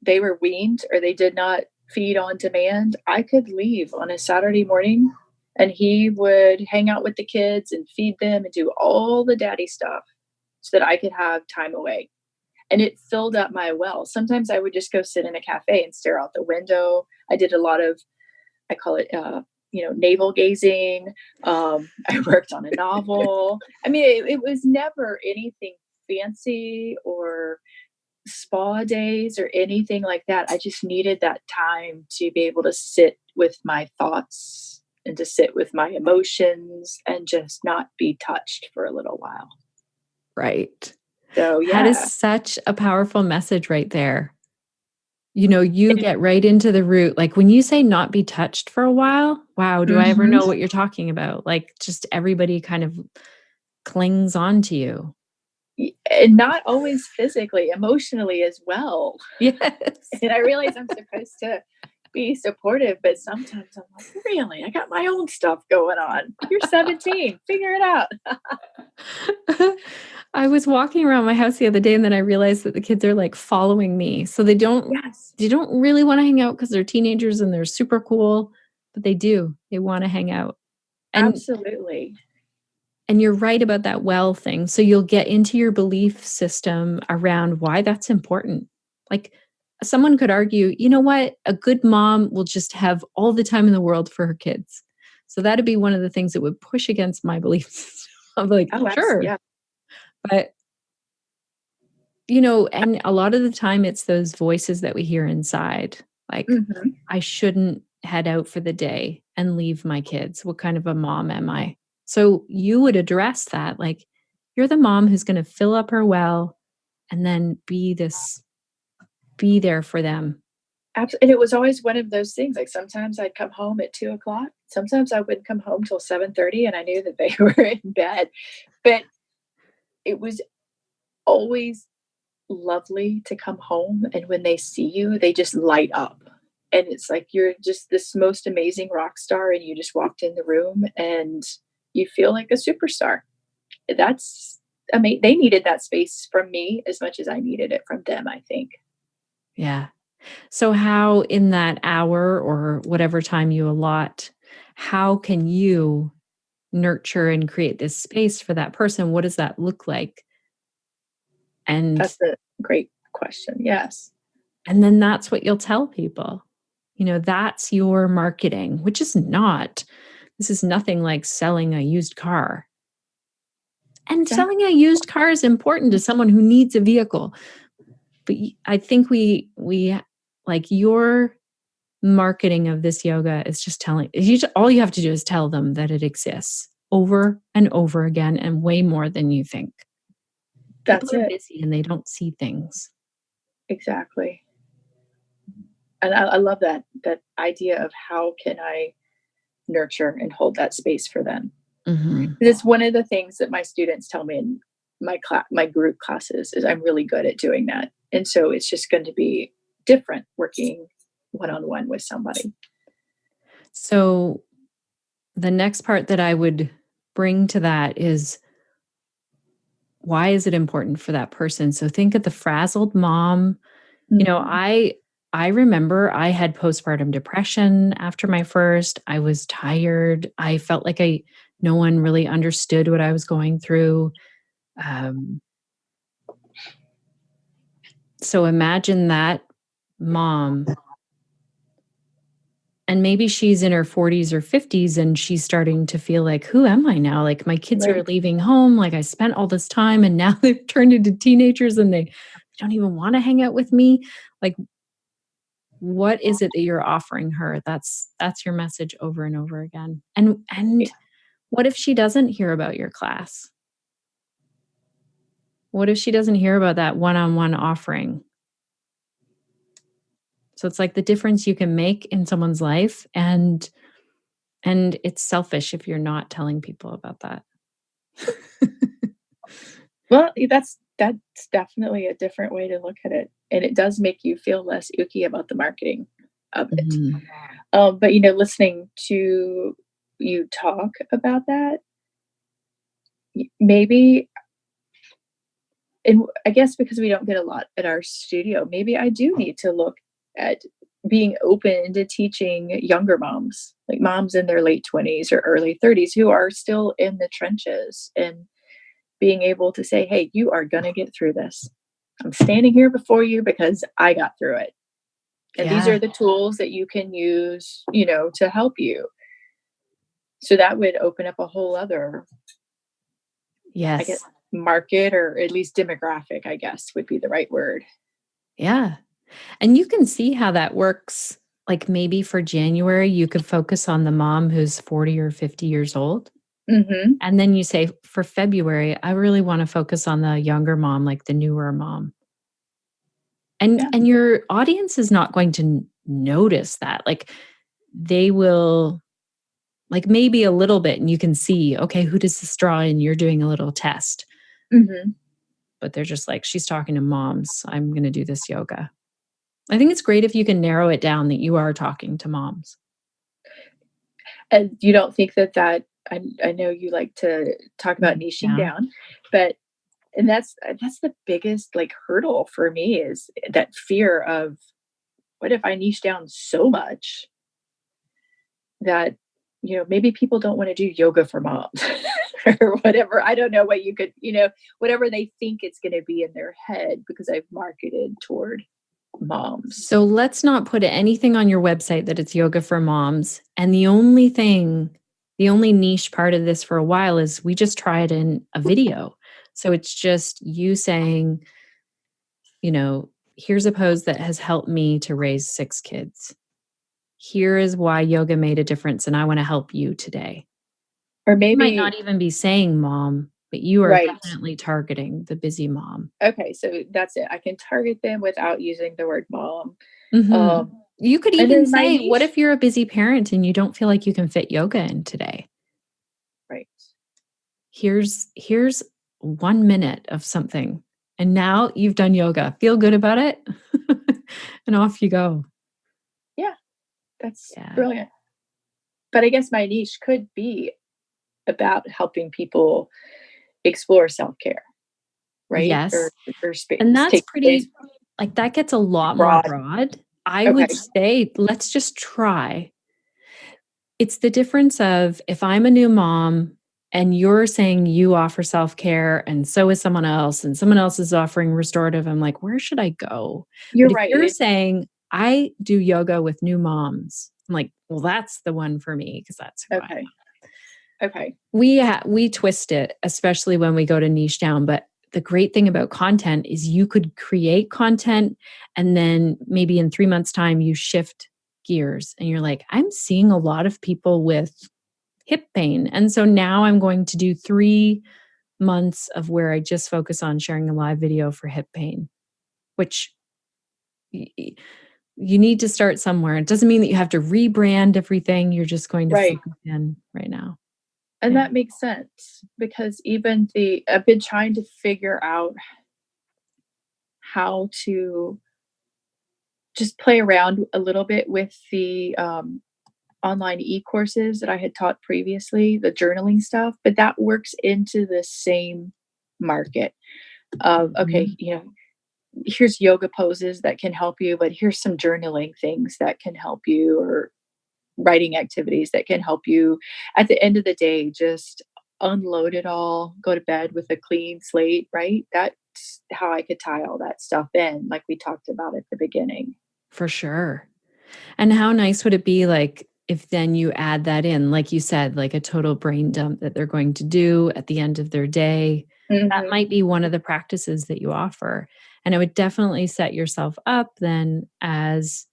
they were weaned or they did not feed on demand, I could leave on a Saturday morning and he would hang out with the kids and feed them and do all the daddy stuff so that I could have time away. And it filled up my well. Sometimes I would just go sit in a cafe and stare out the window. I did a lot of, I call it, navel gazing. I worked on a novel. I mean, it was never anything fancy or spa days or anything like that. I just needed that time to be able to sit with my thoughts and to sit with my emotions and just not be touched for a little while. Right. So, That is yeah. such a powerful message right there. You get right into the root. Like when you say not be touched for a while, wow, do I ever Mhm. know what you're talking about? Like just everybody kind of clings on to you. And not always physically, emotionally as well. Yes. And I realize I'm supposed to be supportive, but sometimes I'm like, really? I got my own stuff going on. You're 17, figure it out. I was walking around my house the other day and then I realized that the kids are like following me. So Yes, they don't really want to hang out because they're teenagers and they're super cool, but they do. They want to hang out. And absolutely. and you're right about that well thing. So you'll get into your belief system around why that's important. Like someone could argue, you know what? A good mom will just have all the time in the world for her kids. So that'd be one of the things that would push against my belief system. I'm like, Oh, sure. yeah. But and a lot of the time it's those voices that we hear inside. Like, Mhm. I shouldn't head out for the day and leave my kids. What kind of a mom am I? So you would address that. Like, you're the mom who's going to fill up her well and then be there for them. And it was always one of those things, like, sometimes I'd come home at 2 o'clock. Sometimes I wouldn't come home till 7:30, and I knew that they were in bed. But it was always lovely to come home, and when they see you, they just light up. And it's like you're just this most amazing rock star, and you just walked in the room, and you feel like a superstar. That's they needed that space from me as much as I needed it from them, I think. Yeah. So, how in that hour or whatever time you allot, how can you nurture and create this space for that person? What does that look like? And That's a great question, yes. And then that's what you'll tell people. That's your marketing, which is not, this is nothing like selling a used car. And selling a used car is important to someone who needs a vehicle. But I think we like your marketing of this yoga is just all you have to do is tell them that it exists over and over again and way more than you think. People That's are it, busy and they don't see things. exactly. And I love that idea of how can I nurture and hold that space for them. Mhm. It's one of the things that my students tell me in my group classes is I'm really good at doing that. And so it's just going to be different working one-on-one with somebody. So the next part that I would bring to that is, why is it important for that person? So think of the frazzled mom. Mhm. I remember I had postpartum depression after my first. I was tired. I felt like no one really understood what I was going through. Um, so imagine that mom, and maybe she's in her 40s or 50s and she's starting to feel like, who am I now? Like my kids are Right. leaving home. Like I spent all this time and now they've turned into teenagers and they don't even want to hang out with me. Like, what is it that you're offering her? That's your message over and over again. And what if she doesn't hear about your class? What if she doesn't hear about that one-on-one offering? So it's like the difference you can make in someone's life, and it's selfish if you're not telling people about that. Well, that's definitely a different way to look at it. And it does make you feel less icky about the marketing of it. Mhm. But listening to you talk about that, maybe, and I guess because we don't get a lot at our studio, maybe I do need to look at being open to teaching younger moms, like moms in their late 20s or early 30s who are still in the trenches, and being able to say, hey, you are going to get through this. I'm standing here before you because I got through it. And these Yeah. are the tools that you can use, to help you. So that would open up a whole other, I guess, Yes. market, or at least demographic, I guess would be the right word. Yeah. And you can see how that works. Like maybe for January, you could focus on the mom who's 40 or 50 years old. Hmm. And then you say, for February, I really want to focus on the younger mom, like the newer mom. And Yeah. and your audience is not going to notice that. Like they will, like maybe a little bit, and you can see, okay, who does this draw in? You're doing a little test. Hmm. But they're just like, she's talking to moms. I'm going to do this yoga. I think it's great if you can narrow it down that you are talking to moms. And you don't think I know you like to talk about niching Yeah. down, but and that's the biggest like hurdle for me, is that fear of, what if I niche down so much that maybe people don't want to do yoga for moms or whatever. I don't know what you could, whatever they think it's going to be in their head, because I've marketed toward moms. So let's not put anything on your website that it's yoga for moms. And the only niche part of this for a while is we just try it in a video. So it's just you saying, here's a pose that has helped me to raise 6 kids. Here is why yoga made a difference, and I want to help you today. Or You might maybe, not even be saying mom, but you are right. definitely targeting the busy mom. Okay, so that's it. I can target them without using the word mom. Mhm. Um, You could and even then my say, what niche, if you're a busy parent and you don't feel like you can fit yoga in today? right? Here's 1 minute of something, and now you've done yoga. Feel good about it, and off you go. Yeah, that's Yeah. brilliant. But I guess my niche could be about helping people explore self care, right? Yes, Or and space, that's take space. pretty, like, that gets a lot more Broad. broad. I Okay. would say, let's just try. It's the difference of if I'm a new mom and you're saying you offer self-care and so is someone else and someone else is offering restorative, I'm like, where should I go? You're But if right. you're saying I do yoga with new moms, I'm like, well, that's the one for me because that's who I am. Okay. Okay. We twist it, especially when we go to niche down. But the great thing about content is you could create content and then maybe in 3 months' time you shift gears and you're like, I'm seeing a lot of people with hip pain. And so now I'm going to do 3 months of where I just focus on sharing a live video for hip pain, which y- y- you need to start somewhere. It doesn't mean that you have to rebrand everything. You're just going to Right. focus in right now. And Yeah. that makes sense, because even I've been trying to figure out how to just play around a little bit with the online e-courses that I had taught previously, the journaling stuff, but that works into the same market of, okay, Mhm. here's yoga poses that can help you, but here's some journaling things that can help you, or writing activities that can help you at the end of the day just unload it all, go to bed with a clean slate, right? That's how I could tie all that stuff in, like we talked about at the beginning. For sure. And how nice would it be, like, if then you add that in, like you said, like a total brain dump that they're going to do at the end of their day? That Hmm. might be one of the practices that you offer. And it would definitely set yourself up then as,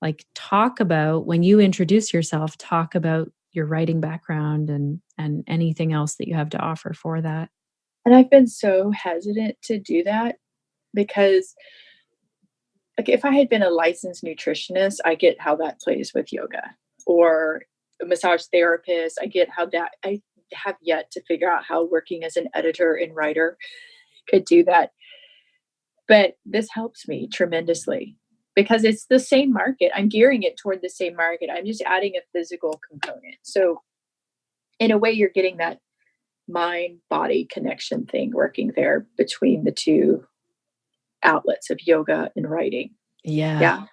like, talk about when you introduce yourself, talk about your writing background and anything else that you have to offer for that. And I've been so hesitant to do that, because, like, if I had been a licensed nutritionist, I get how that plays with yoga, or a massage therapist. I get how that, I have yet to figure out how working as an editor and writer could do that. But this helps me tremendously. because it's the same market. I'm gearing it toward the same market. I'm just adding a physical component. So in a way, you're getting that mind body connection thing working there between the two outlets of yoga and writing. Yeah.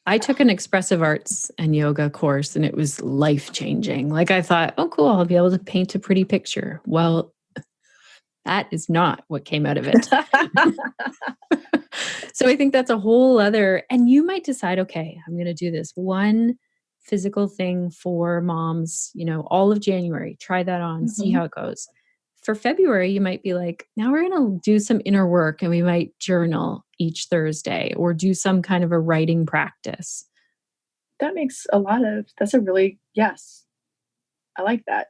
I took an expressive arts and yoga course and it was life-changing. Like I thought, oh, cool, I'll be able to paint a pretty picture. Well, that is not what came out of it. So I think that's a whole other, and you might decide, okay, I'm going to do this one physical thing for moms, all of January, try that on, see how it goes. For February, you might be like, now we're going to do some inner work and we might journal each Thursday or do some kind of a writing practice. That makes that's a really, yes, I like that.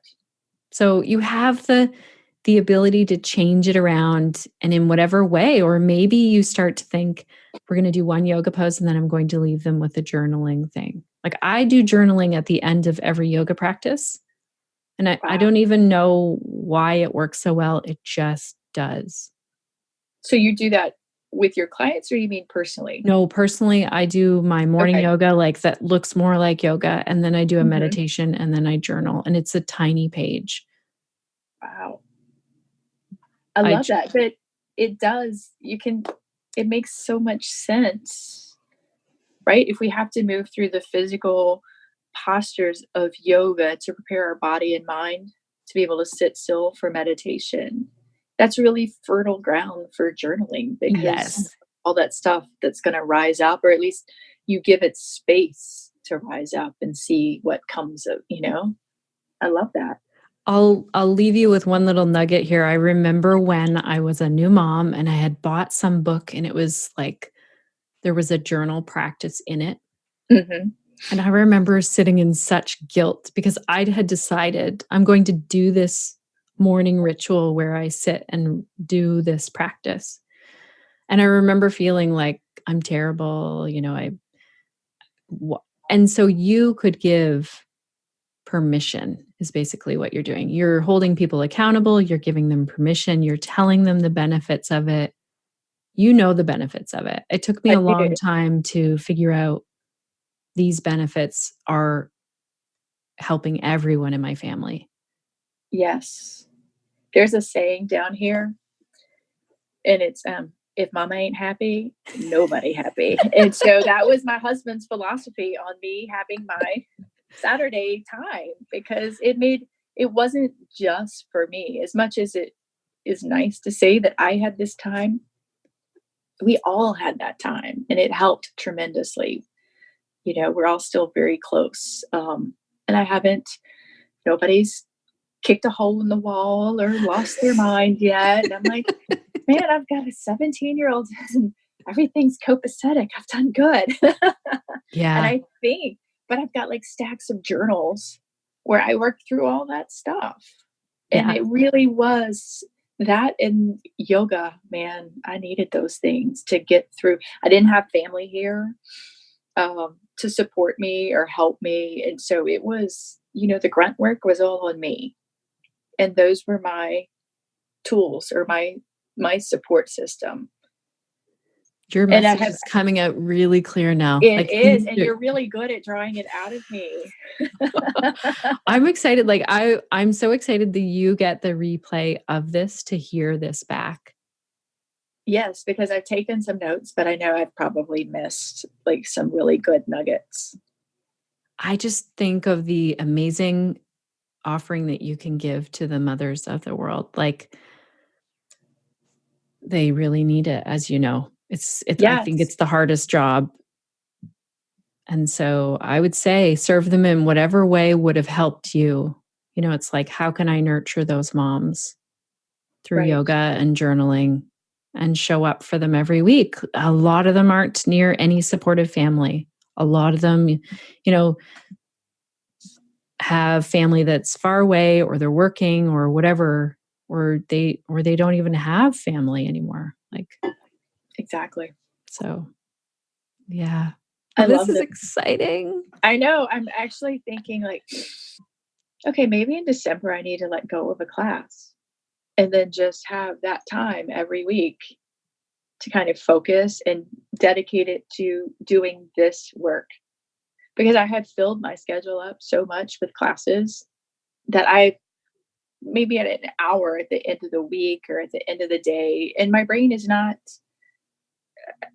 So you have the ability to change it around and in whatever way, or maybe you start to think, we're going to do one yoga pose and then I'm going to leave them with a journaling thing. Like I do journaling at the end of every yoga practice. And I don't even know why it works so well. It just does. So you do that with your clients or you mean personally? No, personally, I do my morning yoga, like that looks more like yoga. And then I do a meditation and then I journal and it's a tiny page. Wow. I love that. But it does, it makes so much sense, right? If we have to move through the physical postures of yoga to prepare our body and mind to be able to sit still for meditation, that's really fertile ground for journaling because all that stuff that's going to rise up, or at least you give it space to rise up and see what comes of, I love that. I'll leave you with one little nugget here. I remember when I was a new mom and I had bought some book and it was like there was a journal practice in it. And I remember sitting in such guilt because I had decided I'm going to do this morning ritual where I sit and do this practice. And I remember feeling like I'm terrible, and so you could give permission is basically what you're doing. You're holding people accountable, you're giving them permission, you're telling them the benefits of it. You know the benefits of it. It took me a long time to figure out these benefits are helping everyone in my family. Yes. There's a saying down here, and it's, if mama ain't happy, nobody happy. And so that was my husband's philosophy on me having my Saturday time, because it wasn't just for me. As much as it is nice to say that I had this time, we all had that time and it helped tremendously. We're all still very close. And nobody's kicked a hole in the wall or lost their mind yet. And I'm like, man, I've got a 17-year-old and everything's copacetic. I've done good. Yeah. But I've got like stacks of journals where I worked through all that stuff. And it really was that, and yoga, man, I needed those things to get through. I didn't have family here to support me or help me. And so it was, the grunt work was all on me. And those were my tools or my support system. Your message is coming out really clear now. It is, and you're really good at drawing it out of me. I'm excited. Like I'm so excited that you get the replay of this to hear this back. Yes, because I've taken some notes, but I know I've probably missed like some really good nuggets. I just think of the amazing offering that you can give to the mothers of the world. Like they really need it, as you know. I think it's the hardest job. And so I would say serve them in whatever way would have helped you. It's like, how can I nurture those moms through yoga and journaling and show up for them every week? A lot of them aren't near any supportive family. A lot of them, have family that's far away, or they're working or whatever, or they don't even have family anymore. Like, exactly. So, yeah. This is exciting. I know. I'm actually thinking like, okay, maybe in December I need to let go of a class and then just have that time every week to kind of focus and dedicate it to doing this work, because I had filled my schedule up so much with classes that I maybe at an hour at the end of the week or at the end of the day, and my brain is not,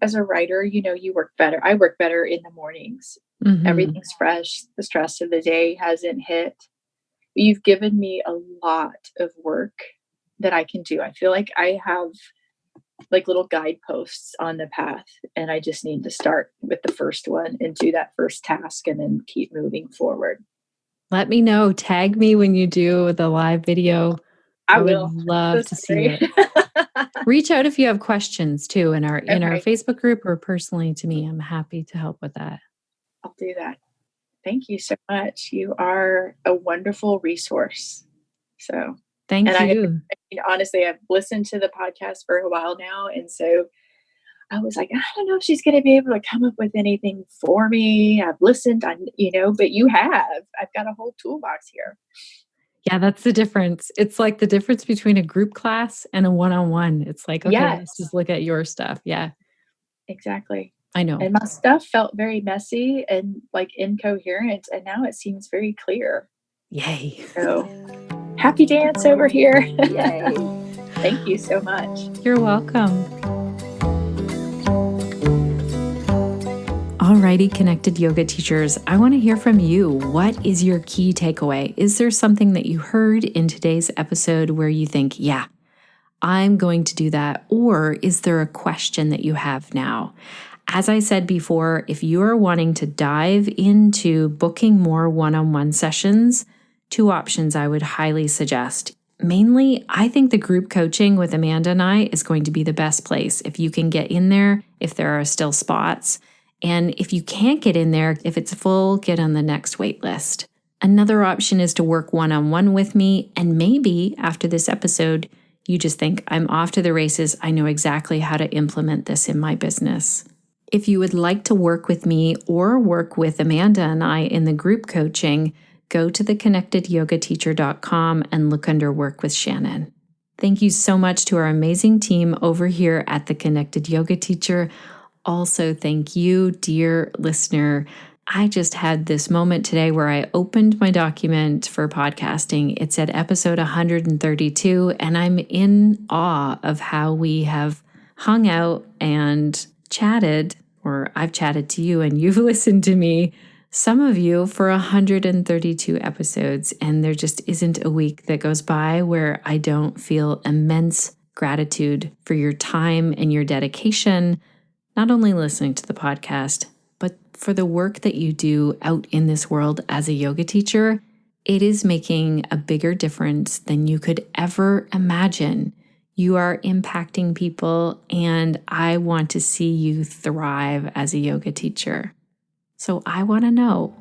as a writer, you work better. I work better in the mornings. Everything's fresh. The stress of the day hasn't hit. You've given me a lot of work that I can do. I feel like I have like little guideposts on the path, and I just need to start with the first one and do that first task and then keep moving forward. Let me know. Tag me when you do the live video. I would will. love to see it. Reach out if you have questions too in our Facebook group or personally to me. I'm happy to help with that. I'll do that. Thank you so much. You are a wonderful resource. So thank you. Honestly, I've listened to the podcast for a while now. And so I was like, I don't know if she's going to be able to come up with anything for me. I've listened, but you have. I've got a whole toolbox here. Yeah, that's the difference. It's like the difference between a group class and a one-on-one. It's like, okay, let's just look at your stuff. Yeah. Exactly. I know. And my stuff felt very messy and like incoherent. And now it seems very clear. Yay. So happy dance over here. Yay. Thank you so much. You're welcome. Alrighty, connected yoga teachers, I want to hear from you. What is your key takeaway? Is there something that you heard in today's episode where you think, yeah, I'm going to do that? Or is there a question that you have now? As I said before, if you are wanting to dive into booking more one-on-one sessions, 2 options I would highly suggest. Mainly, I think the group coaching with Amanda and I is going to be the best place if you can get in there, if there are still spots. And if you can't get in there, if it's full, get on the next wait list. Another option is to work one-on-one with me, and maybe after this episode, you just think, I'm off to the races. I know exactly how to implement this in my business. If you would like to work with me or work with Amanda and I in the group coaching, go to theconnectedyogateacher.com and look under Work with Shannon. Thank you so much to our amazing team over here at The Connected Yoga Teacher. Also, thank you, dear listener. I just had this moment today where I opened my document for podcasting. It's at episode 132, and I'm in awe of how we have hung out and chatted, or I've chatted to you and you've listened to me, some of you, for 132 episodes. And there just isn't a week that goes by where I don't feel immense gratitude for your time and your dedication, not only listening to the podcast, but for the work that you do out in this world as a yoga teacher. It is making a bigger difference than you could ever imagine. You are impacting people, and I want to see you thrive as a yoga teacher. So I want to know,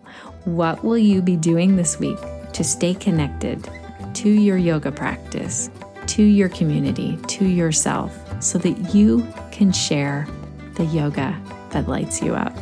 what will you be doing this week to stay connected to your yoga practice, to your community, to yourself, so that you can share the yoga that lights you up?